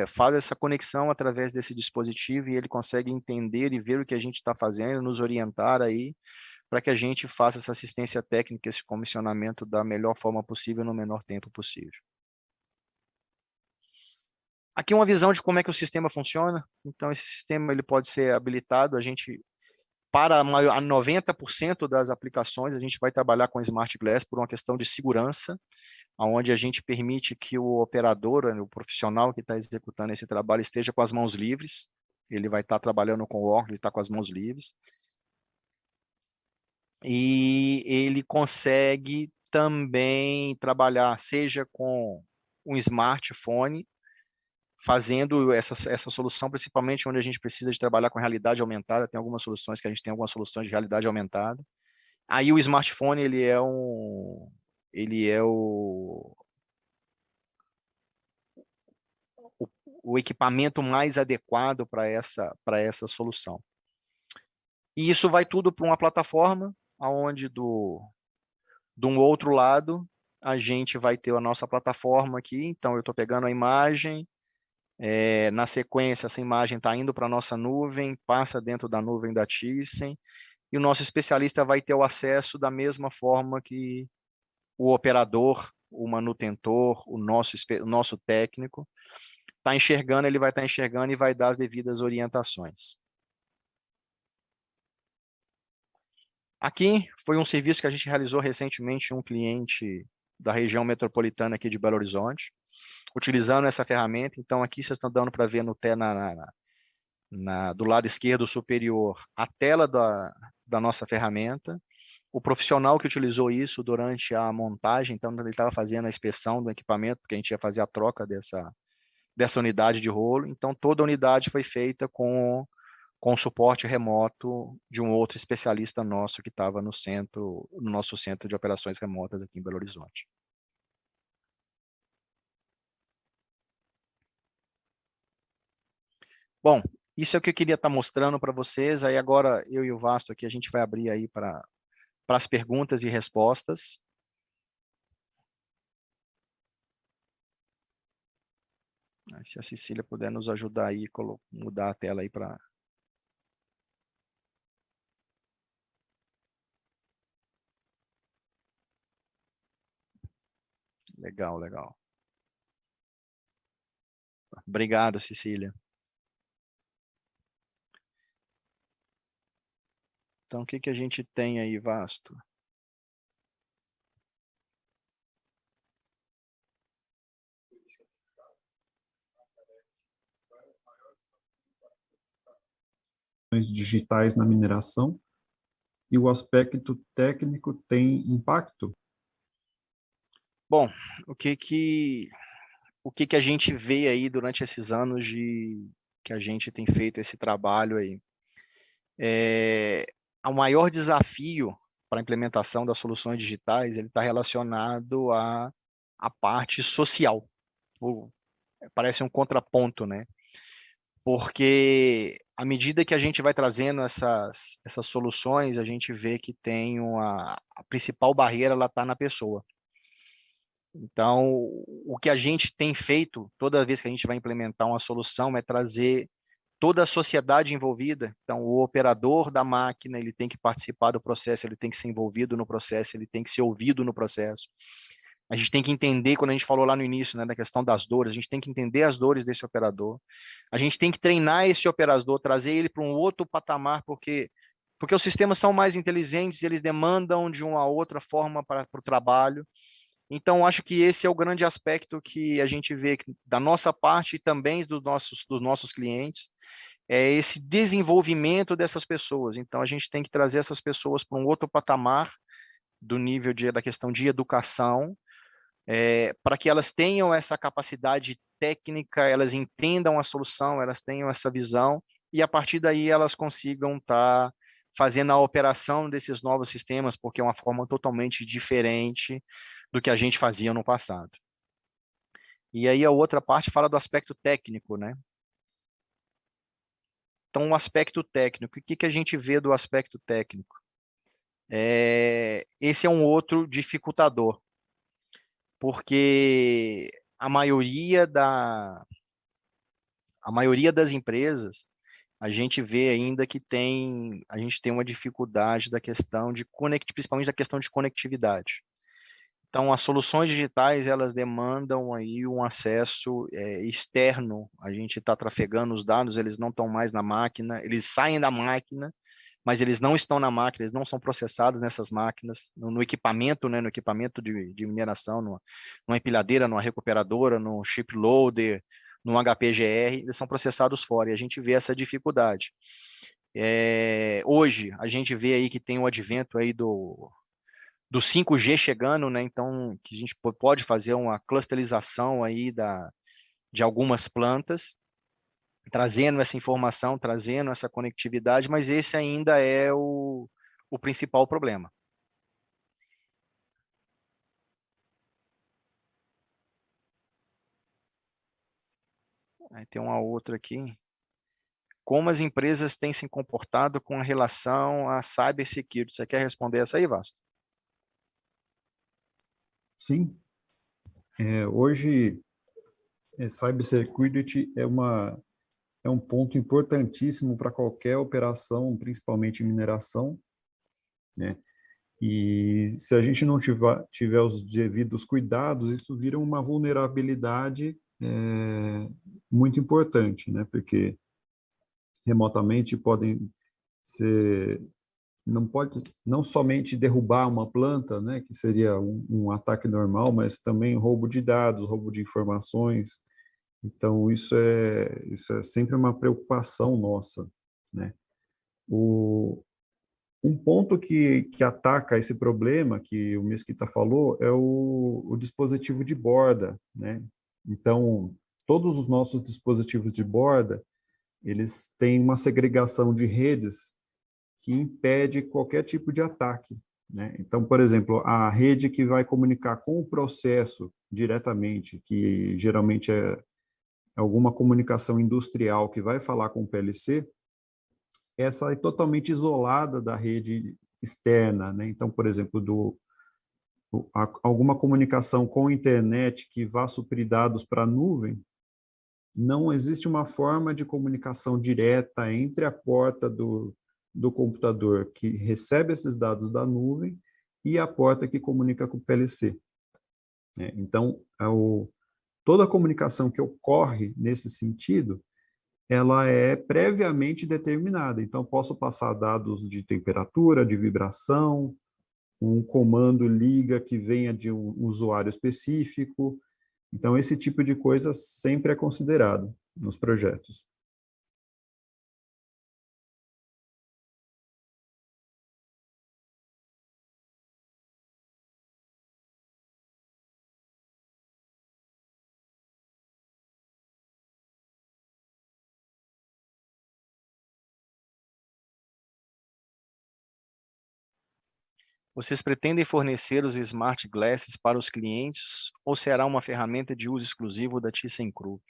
faz essa conexão através desse dispositivo e ele consegue entender e ver o que a gente está fazendo, nos orientar aí, para que a gente faça essa assistência técnica, esse comissionamento da melhor forma possível, no menor tempo possível. Aqui uma visão de como é que o sistema funciona. Então, esse sistema ele pode ser habilitado, para 90% das aplicações, a gente vai trabalhar com Smart Glass por uma questão de segurança, onde a gente permite que o operador, o profissional que está executando esse trabalho, esteja com as mãos livres. Ele vai estar trabalhando com o óculos, está com as mãos livres. E ele consegue também trabalhar, seja com um smartphone, fazendo essa solução, principalmente onde a gente precisa de trabalhar com realidade aumentada. Tem algumas soluções que a gente tem algumas soluções de realidade aumentada. Aí o smartphone, ele é o equipamento mais adequado para essa solução. E isso vai tudo para uma plataforma, onde de um outro lado, a gente vai ter a nossa plataforma aqui. Então, eu estou pegando a imagem, na sequência, essa imagem está indo para a nossa nuvem, passa dentro da nuvem da Thyssen, e o nosso especialista vai ter o acesso da mesma forma que o operador, o manutentor, o nosso técnico, está enxergando, ele vai estar enxergando e vai dar as devidas orientações. Aqui foi um serviço que a gente realizou recentemente em um cliente da região metropolitana aqui de Belo Horizonte, utilizando essa ferramenta. Então, aqui vocês estão dando para ver do lado esquerdo superior a tela da nossa ferramenta, o profissional que utilizou isso durante a montagem. Então, ele estava fazendo a inspeção do equipamento, porque a gente ia fazer a troca dessa unidade de rolo. Então, toda a unidade foi feita com suporte remoto de um outro especialista nosso que estava no nosso centro de operações remotas aqui em Belo Horizonte. Bom, isso é o que eu queria estar mostrando para vocês. Aí agora eu e o Vasto aqui, a gente vai abrir aí para as perguntas e respostas. Se a Cecília puder nos ajudar aí, mudar a tela aí para... Legal, legal. Obrigado, Cecília. Então, o que a gente tem aí, Vasto? Digitais na mineração, e o aspecto técnico tem impacto? Bom, o que a gente vê aí durante esses anos que a gente tem feito esse trabalho aí? O maior desafio para a implementação das soluções digitais, ele está relacionado à parte social. Parece um contraponto, né? Porque à medida que a gente vai trazendo essas soluções, a gente vê que tem a principal barreira, ela está na pessoa. Então, o que a gente tem feito, toda vez que a gente vai implementar uma solução, é trazer toda a sociedade envolvida. Então, o operador da máquina, ele tem que participar do processo, ele tem que ser envolvido no processo, ele tem que ser ouvido no processo. A gente tem que entender, quando a gente falou lá no início, né, da questão das dores, a gente tem que entender as dores desse operador. A gente tem que treinar esse operador, trazer ele para um outro patamar, porque os sistemas são mais inteligentes, eles demandam de uma outra forma para o trabalho. Então, acho que esse é o grande aspecto que a gente vê da nossa parte e também dos nossos clientes, é esse desenvolvimento dessas pessoas. Então, a gente tem que trazer essas pessoas para um outro patamar do nível da questão de educação, para que elas tenham essa capacidade técnica, elas entendam a solução, elas tenham essa visão, e a partir daí elas consigam estar fazendo a operação desses novos sistemas, porque é uma forma totalmente diferente do que a gente fazia no passado. E aí a outra parte fala do aspecto técnico, né? Então, o aspecto técnico, o que a gente vê do aspecto técnico? Esse é um outro dificultador, porque a maioria a maioria das empresas, a gente vê ainda que a gente tem uma dificuldade da questão de principalmente da questão de conectividade. Então, as soluções digitais, elas demandam aí um acesso externo. A gente está trafegando os dados, eles não estão mais na máquina, eles saem da máquina, mas eles não estão na máquina, eles não são processados nessas máquinas, no equipamento, né, no equipamento de mineração, numa empilhadeira, numa recuperadora, no chip loader, no HPGR, eles são processados fora, e a gente vê essa dificuldade. Hoje, a gente vê aí que tem o advento aí do 5G chegando, né? Então, que a gente pode fazer uma clusterização aí de algumas plantas, trazendo essa informação, trazendo essa conectividade, mas esse ainda é o principal problema. Aí tem uma outra aqui. Como as empresas têm se comportado com relação à cybersecurity? Você quer responder essa aí, Vasta? Sim. Hoje, cybersecurity é um ponto importantíssimo para qualquer operação, principalmente em mineração, né? E se a gente não tiver os devidos cuidados, isso vira uma vulnerabilidade muito importante, né? Porque remotamente podem ser, não somente derrubar uma planta, né, que seria um ataque normal, mas também roubo de dados, roubo de informações. Então isso é sempre uma preocupação nossa, né? Um ponto que ataca esse problema que o Mesquita falou é o dispositivo de borda, né? Então, todos os nossos dispositivos de borda, eles têm uma segregação de redes que impede qualquer tipo de ataque, né? Então, por exemplo, a rede que vai comunicar com o processo diretamente, que geralmente é alguma comunicação industrial que vai falar com o PLC, essa é totalmente isolada da rede externa, né? Então, por exemplo, alguma comunicação com a internet que vá suprir dados para a nuvem, não existe uma forma de comunicação direta entre a porta do computador que recebe esses dados da nuvem e a porta que comunica com o PLC. Então, toda a comunicação que ocorre nesse sentido, ela é previamente determinada. Então, posso passar dados de temperatura, de vibração, um comando liga que venha de um usuário específico. Então, esse tipo de coisa sempre é considerado nos projetos. Vocês pretendem fornecer os Smart Glasses para os clientes ou será uma ferramenta de uso exclusivo da ThyssenKrupp?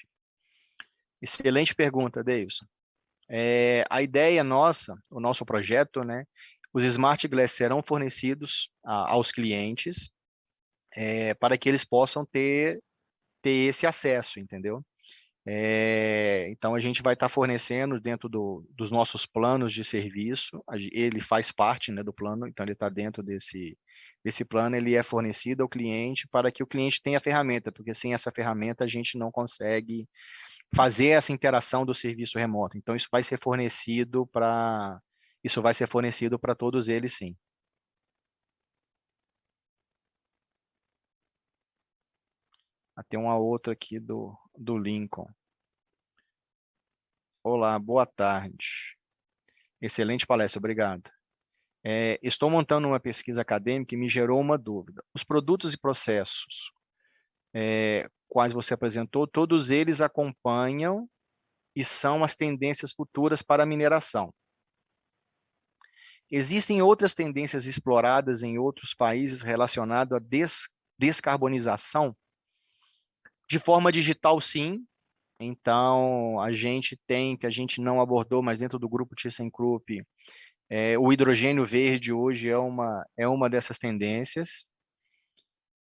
Excelente pergunta, Davidson. A ideia nossa, o nosso projeto, né? Os Smart Glass serão fornecidos aos clientes para que eles possam ter esse acesso, entendeu? Então, a gente vai estar fornecendo dentro dos nossos planos de serviço, ele faz parte, né, do plano, então ele está dentro desse plano, ele é fornecido ao cliente para que o cliente tenha a ferramenta, porque sem essa ferramenta a gente não consegue fazer essa interação do serviço remoto. Então, isso vai ser fornecido para todos eles, sim. Tem uma outra aqui do Lincoln. Olá, boa tarde. Excelente palestra, obrigado. Estou montando uma pesquisa acadêmica e me gerou uma dúvida. Os produtos e processos quais você apresentou, todos eles acompanham e são as tendências futuras para a mineração. Existem outras tendências exploradas em outros países relacionadas à descarbonização? De forma digital, sim. Então, a gente tem, que a gente não abordou, mas dentro do grupo ThyssenKrupp, o hidrogênio verde hoje é uma dessas tendências.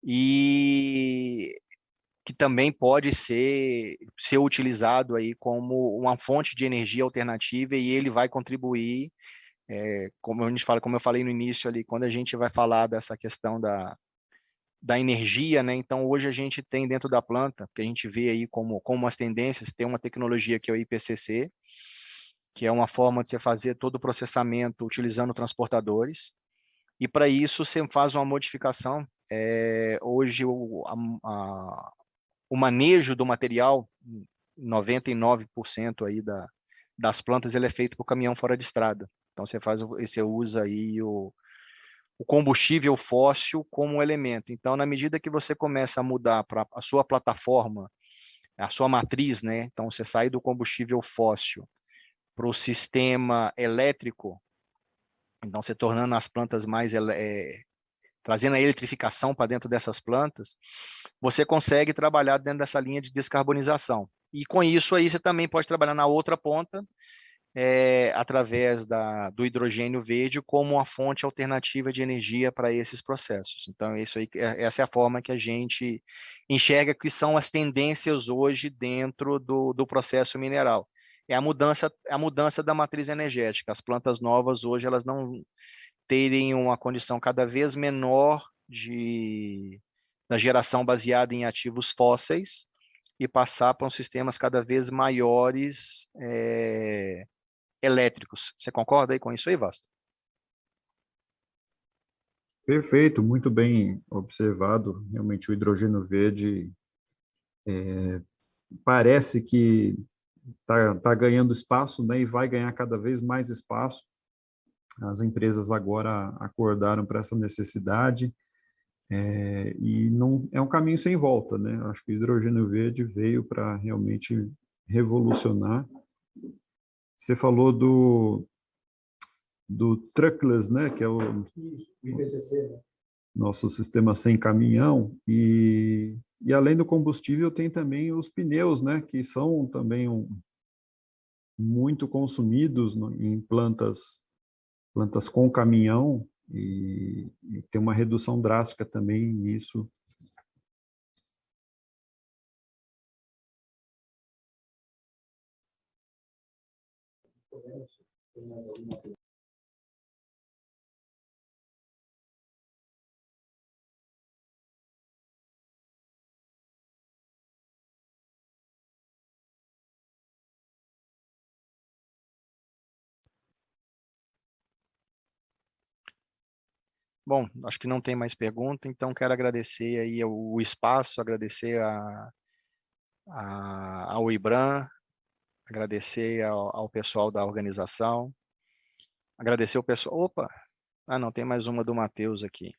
E que também pode ser utilizado aí como uma fonte de energia alternativa e ele vai contribuir, como a gente fala, como eu falei no início ali, quando a gente vai falar dessa questão da energia, né? Então hoje a gente tem dentro da planta, que a gente vê aí como as tendências, tem uma tecnologia que é o IPCC, que é uma forma de você fazer todo o processamento utilizando transportadores, e para isso você faz uma modificação. Hoje o manejo do material, 99% aí das plantas, ele é feito por caminhão fora de estrada. Então você usa aí o combustível fóssil como elemento. Então, na medida que você começa a mudar para a sua plataforma, a sua matriz, né? Então, você sai do combustível fóssil para o sistema elétrico, então você tornando as plantas mais trazendo a eletrificação para dentro dessas plantas, você consegue trabalhar dentro dessa linha de descarbonização. E com isso aí você também pode trabalhar na outra ponta, através do hidrogênio verde como uma fonte alternativa de energia para esses processos. Então, essa é a forma que a gente enxerga que são as tendências hoje dentro do processo mineral. É a mudança da matriz energética. As plantas novas hoje, elas não terem uma condição cada vez menor da geração baseada em ativos fósseis e passar para sistemas cada vez maiores elétricos. Você concorda aí com isso aí, Vasto? Perfeito, muito bem observado. Realmente o hidrogênio verde parece que está ganhando espaço, né, e vai ganhar cada vez mais espaço. As empresas agora acordaram para essa necessidade, e não é um caminho sem volta, né? Acho que o hidrogênio verde veio para realmente revolucionar. Você falou do truckless, né, que é o IPCC, né? Nosso sistema sem caminhão, e além do combustível tem também os pneus, né, que são também muito consumidos em plantas com caminhão, e tem uma redução drástica também nisso. Bom, acho que não tem mais pergunta, então quero agradecer aí o espaço, agradecer ao IBRAM, agradecer ao pessoal da organização, agradecer o pessoal. Opa! Não, tem mais uma do Matheus aqui.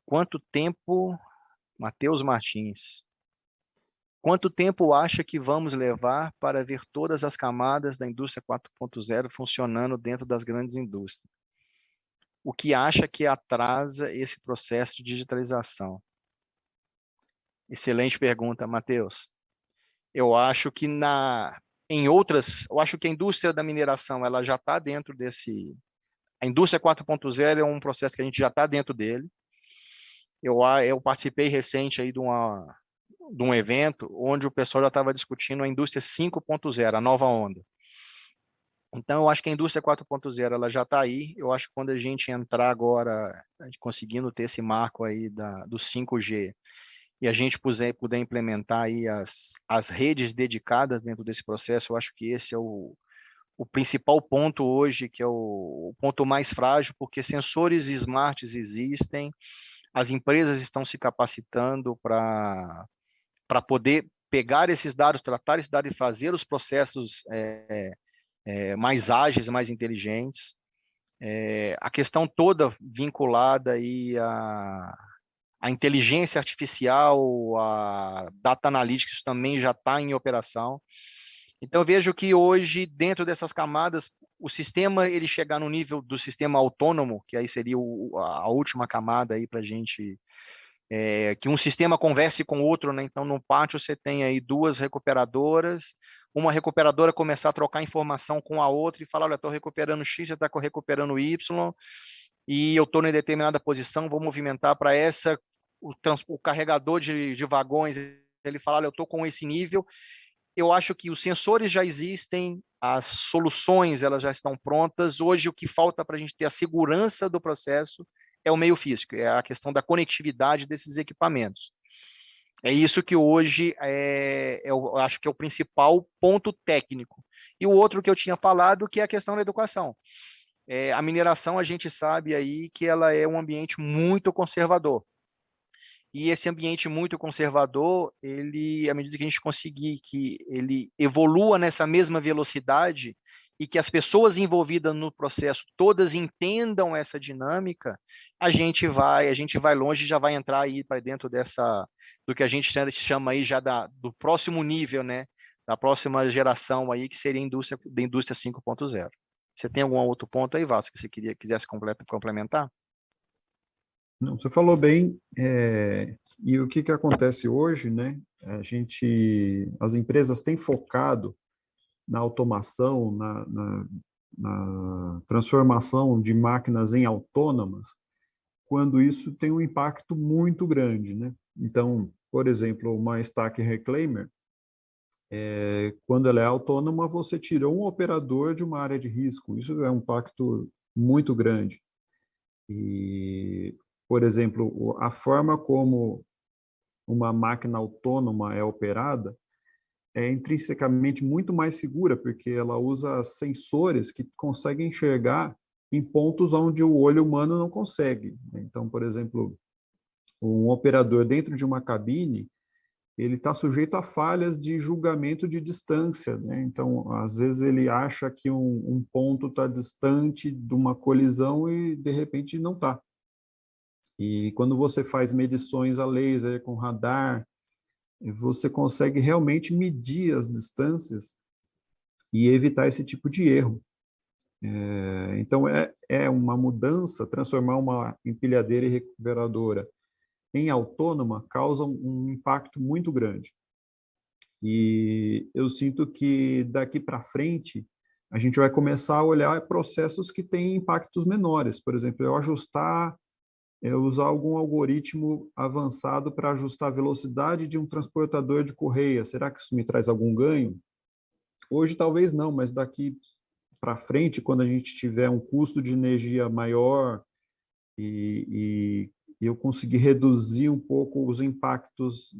Quanto tempo, Matheus Martins, quanto tempo acha que vamos levar para ver todas as camadas da indústria 4.0 funcionando dentro das grandes indústrias? O que acha que atrasa esse processo de digitalização? Excelente pergunta, Matheus. Eu acho que eu acho que a indústria da mineração, ela já está dentro a indústria 4.0 é um processo que a gente já está dentro dele. Eu participei recente aí de um evento onde o pessoal já estava discutindo a indústria 5.0, a nova onda. Então, eu acho que a indústria 4.0 ela já está aí. Eu acho que quando a gente entrar agora, conseguindo ter esse marco aí do 5G, e a gente puder implementar aí as redes dedicadas dentro desse processo, eu acho que esse é o principal ponto hoje, que é o ponto mais frágil, porque sensores smarts existem, as empresas estão se capacitando para poder pegar esses dados, tratar esses dados e fazer os processos mais ágeis, mais inteligentes. A questão toda vinculada aí a inteligência artificial, a data analytics também já está em operação. Então, eu vejo que hoje, dentro dessas camadas, o sistema, ele chegar no nível do sistema autônomo, que aí seria a última camada aí para a gente, que um sistema converse com o outro, né? Então, no pátio você tem aí duas recuperadoras, uma recuperadora começar a trocar informação com a outra e falar, olha, estou recuperando X, você está recuperando Y, e eu estou em determinada posição, vou movimentar para o carregador de vagões, ele fala, olha, eu estou com esse nível. Eu acho que os sensores já existem, as soluções elas já estão prontas. Hoje, o que falta para a gente ter a segurança do processo é o meio físico, é a questão da conectividade desses equipamentos. É isso que hoje eu acho que é o principal ponto técnico. E o outro que eu tinha falado, que é a questão da educação. A mineração, a gente sabe aí que ela é um ambiente muito conservador. E esse ambiente muito conservador, ele, à medida que a gente conseguir que ele evolua nessa mesma velocidade e que as pessoas envolvidas no processo todas entendam essa dinâmica, a gente vai longe e já vai entrar aí para dentro do que a gente chama aí já do próximo nível, né? Da próxima geração aí, que seria da indústria 5.0. Você tem algum outro ponto aí, Vasco, que você quisesse complementar? Não, você falou bem, e o que acontece hoje, né? As empresas têm focado na automação, na transformação de máquinas em autônomas, quando isso tem um impacto muito grande, né? Então, por exemplo, uma Stack Reclaimer, quando ela é autônoma, você tirou um operador de uma área de risco. Isso é um impacto muito grande. E, por exemplo, a forma como uma máquina autônoma é operada é intrinsecamente muito mais segura, porque ela usa sensores que conseguem enxergar em pontos onde o olho humano não consegue. Então, por exemplo, um operador dentro de uma cabine, ele está sujeito a falhas de julgamento de distância, né? Então, às vezes ele acha que um ponto está distante de uma colisão e, de repente, não está. E quando você faz medições a laser com radar, você consegue realmente medir as distâncias e evitar esse tipo de erro. Então, é uma mudança, transformar uma empilhadeira e recuperadora em autônoma causa um impacto muito grande. E eu sinto que daqui para frente a gente vai começar a olhar processos que têm impactos menores. Por exemplo, eu usar algum algoritmo avançado para ajustar a velocidade de um transportador de correia. Será que isso me traz algum ganho? Hoje talvez não, mas daqui para frente, quando a gente tiver um custo de energia maior e eu conseguir reduzir um pouco os impactos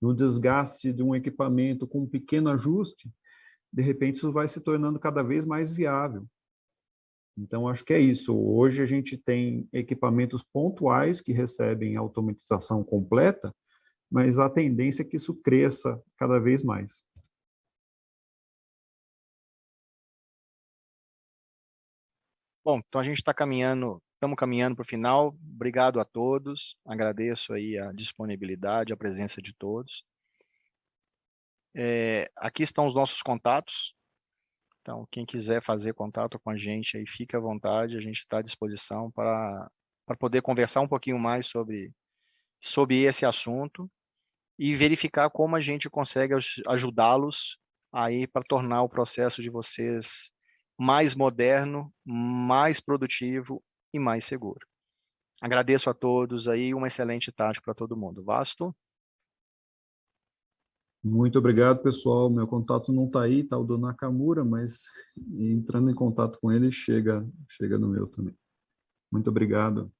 no desgaste de um equipamento com um pequeno ajuste, de repente isso vai se tornando cada vez mais viável. Então, acho que é isso. Hoje a gente tem equipamentos pontuais que recebem automatização completa, mas a tendência é que isso cresça cada vez mais. Bom, então a gente estamos caminhando para o final. Obrigado a todos. Agradeço aí a disponibilidade, a presença de todos. Aqui estão os nossos contatos. Então, quem quiser fazer contato com a gente, aí fique à vontade, a gente está à disposição para poder conversar um pouquinho mais sobre esse assunto e verificar como a gente consegue ajudá-los aí para tornar o processo de vocês mais moderno, mais produtivo e mais seguro. Agradeço a todos aí, uma excelente tarde para todo mundo. Vasto? Muito obrigado, pessoal. Meu contato não está aí, está o do Nakamura, mas entrando em contato com ele, chega no meu também. Muito obrigado.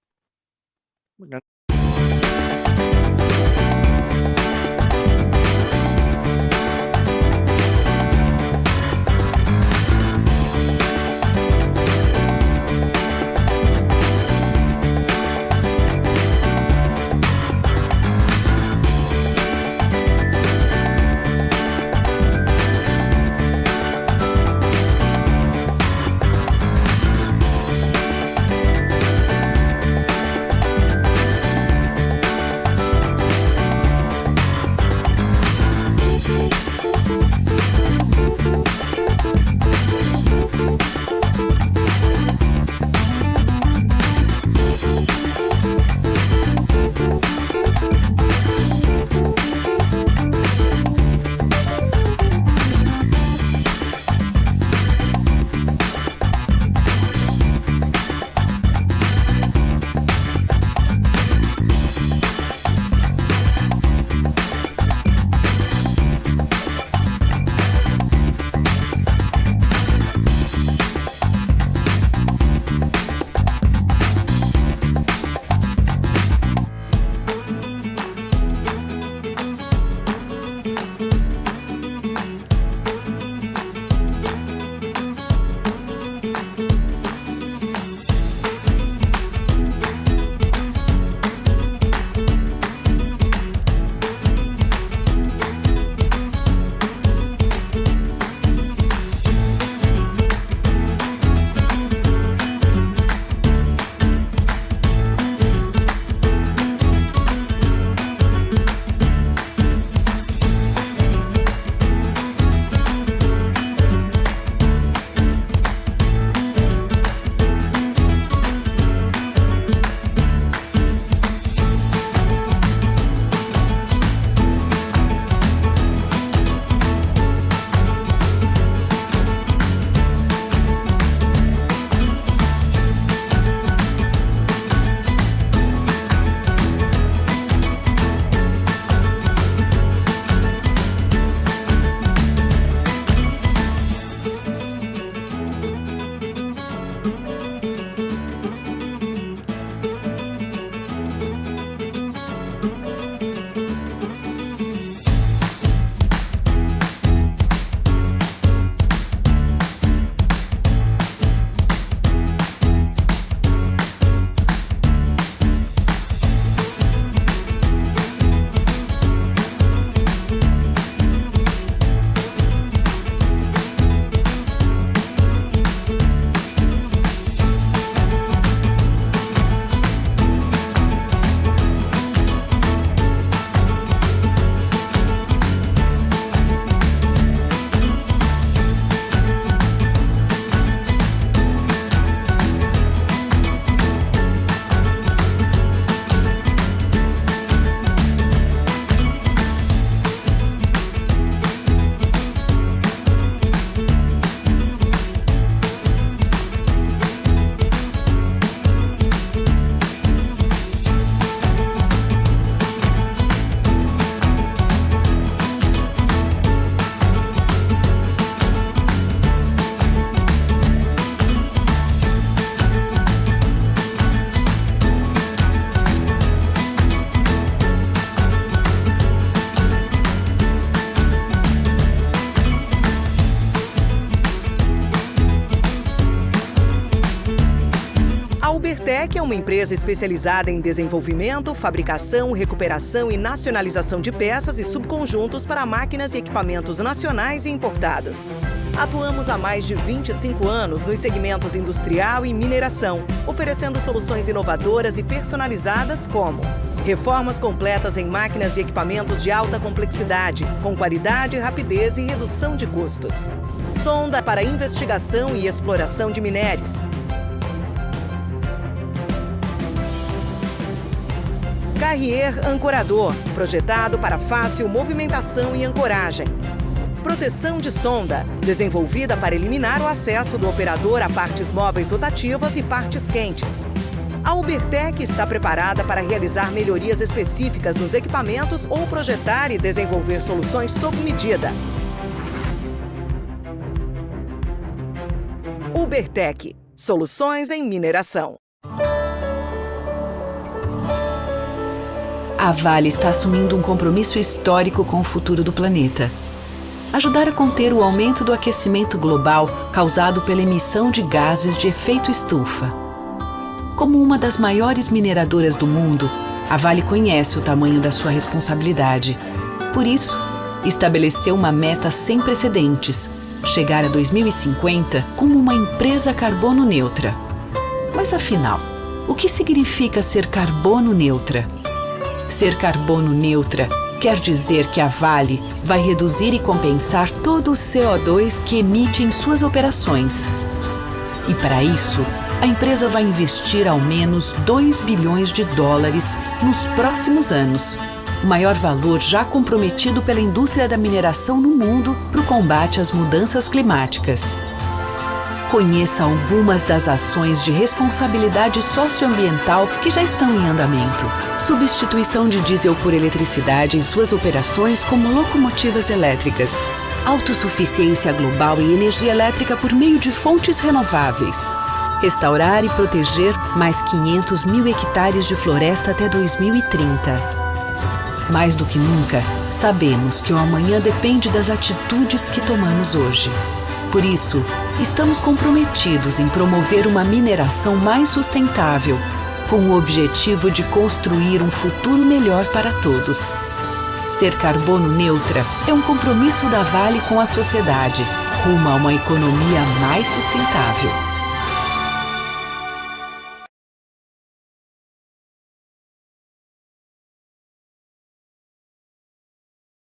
A Ubertec é uma empresa especializada em desenvolvimento, fabricação, recuperação e nacionalização de peças e subconjuntos para máquinas e equipamentos nacionais e importados. Atuamos há mais de 25 anos nos segmentos industrial e mineração, oferecendo soluções inovadoras e personalizadas como reformas completas em máquinas e equipamentos de alta complexidade, com qualidade, rapidez e redução de custos. Sonda para investigação e exploração de minérios. Carrier ancorador, projetado para fácil movimentação e ancoragem. Proteção de sonda, desenvolvida para eliminar o acesso do operador a partes móveis rotativas e partes quentes. A Ubertec está preparada para realizar melhorias específicas nos equipamentos ou projetar e desenvolver soluções sob medida. Ubertec, soluções em mineração. A Vale está assumindo um compromisso histórico com o futuro do planeta. Ajudar a conter o aumento do aquecimento global causado pela emissão de gases de efeito estufa. Como uma das maiores mineradoras do mundo, a Vale conhece o tamanho da sua responsabilidade. Por isso, estabeleceu uma meta sem precedentes: chegar a 2050 como uma empresa carbono neutra. Mas afinal, o que significa ser carbono neutra? Ser carbono neutra quer dizer que a Vale vai reduzir e compensar todo o CO2 que emite em suas operações. E para isso, a empresa vai investir ao menos $2 bilhões nos próximos anos, o maior valor já comprometido pela indústria da mineração no mundo para o combate às mudanças climáticas. Conheça algumas das ações de responsabilidade socioambiental que já estão em andamento. Substituição de diesel por eletricidade em suas operações como locomotivas elétricas. Autossuficiência global em energia elétrica por meio de fontes renováveis. Restaurar e proteger mais 500 mil hectares de floresta até 2030. Mais do que nunca, sabemos que o amanhã depende das atitudes que tomamos hoje. Por isso, estamos comprometidos em promover uma mineração mais sustentável, com o objetivo de construir um futuro melhor para todos. Ser carbono neutra é um compromisso da Vale com a sociedade, rumo a uma economia mais sustentável.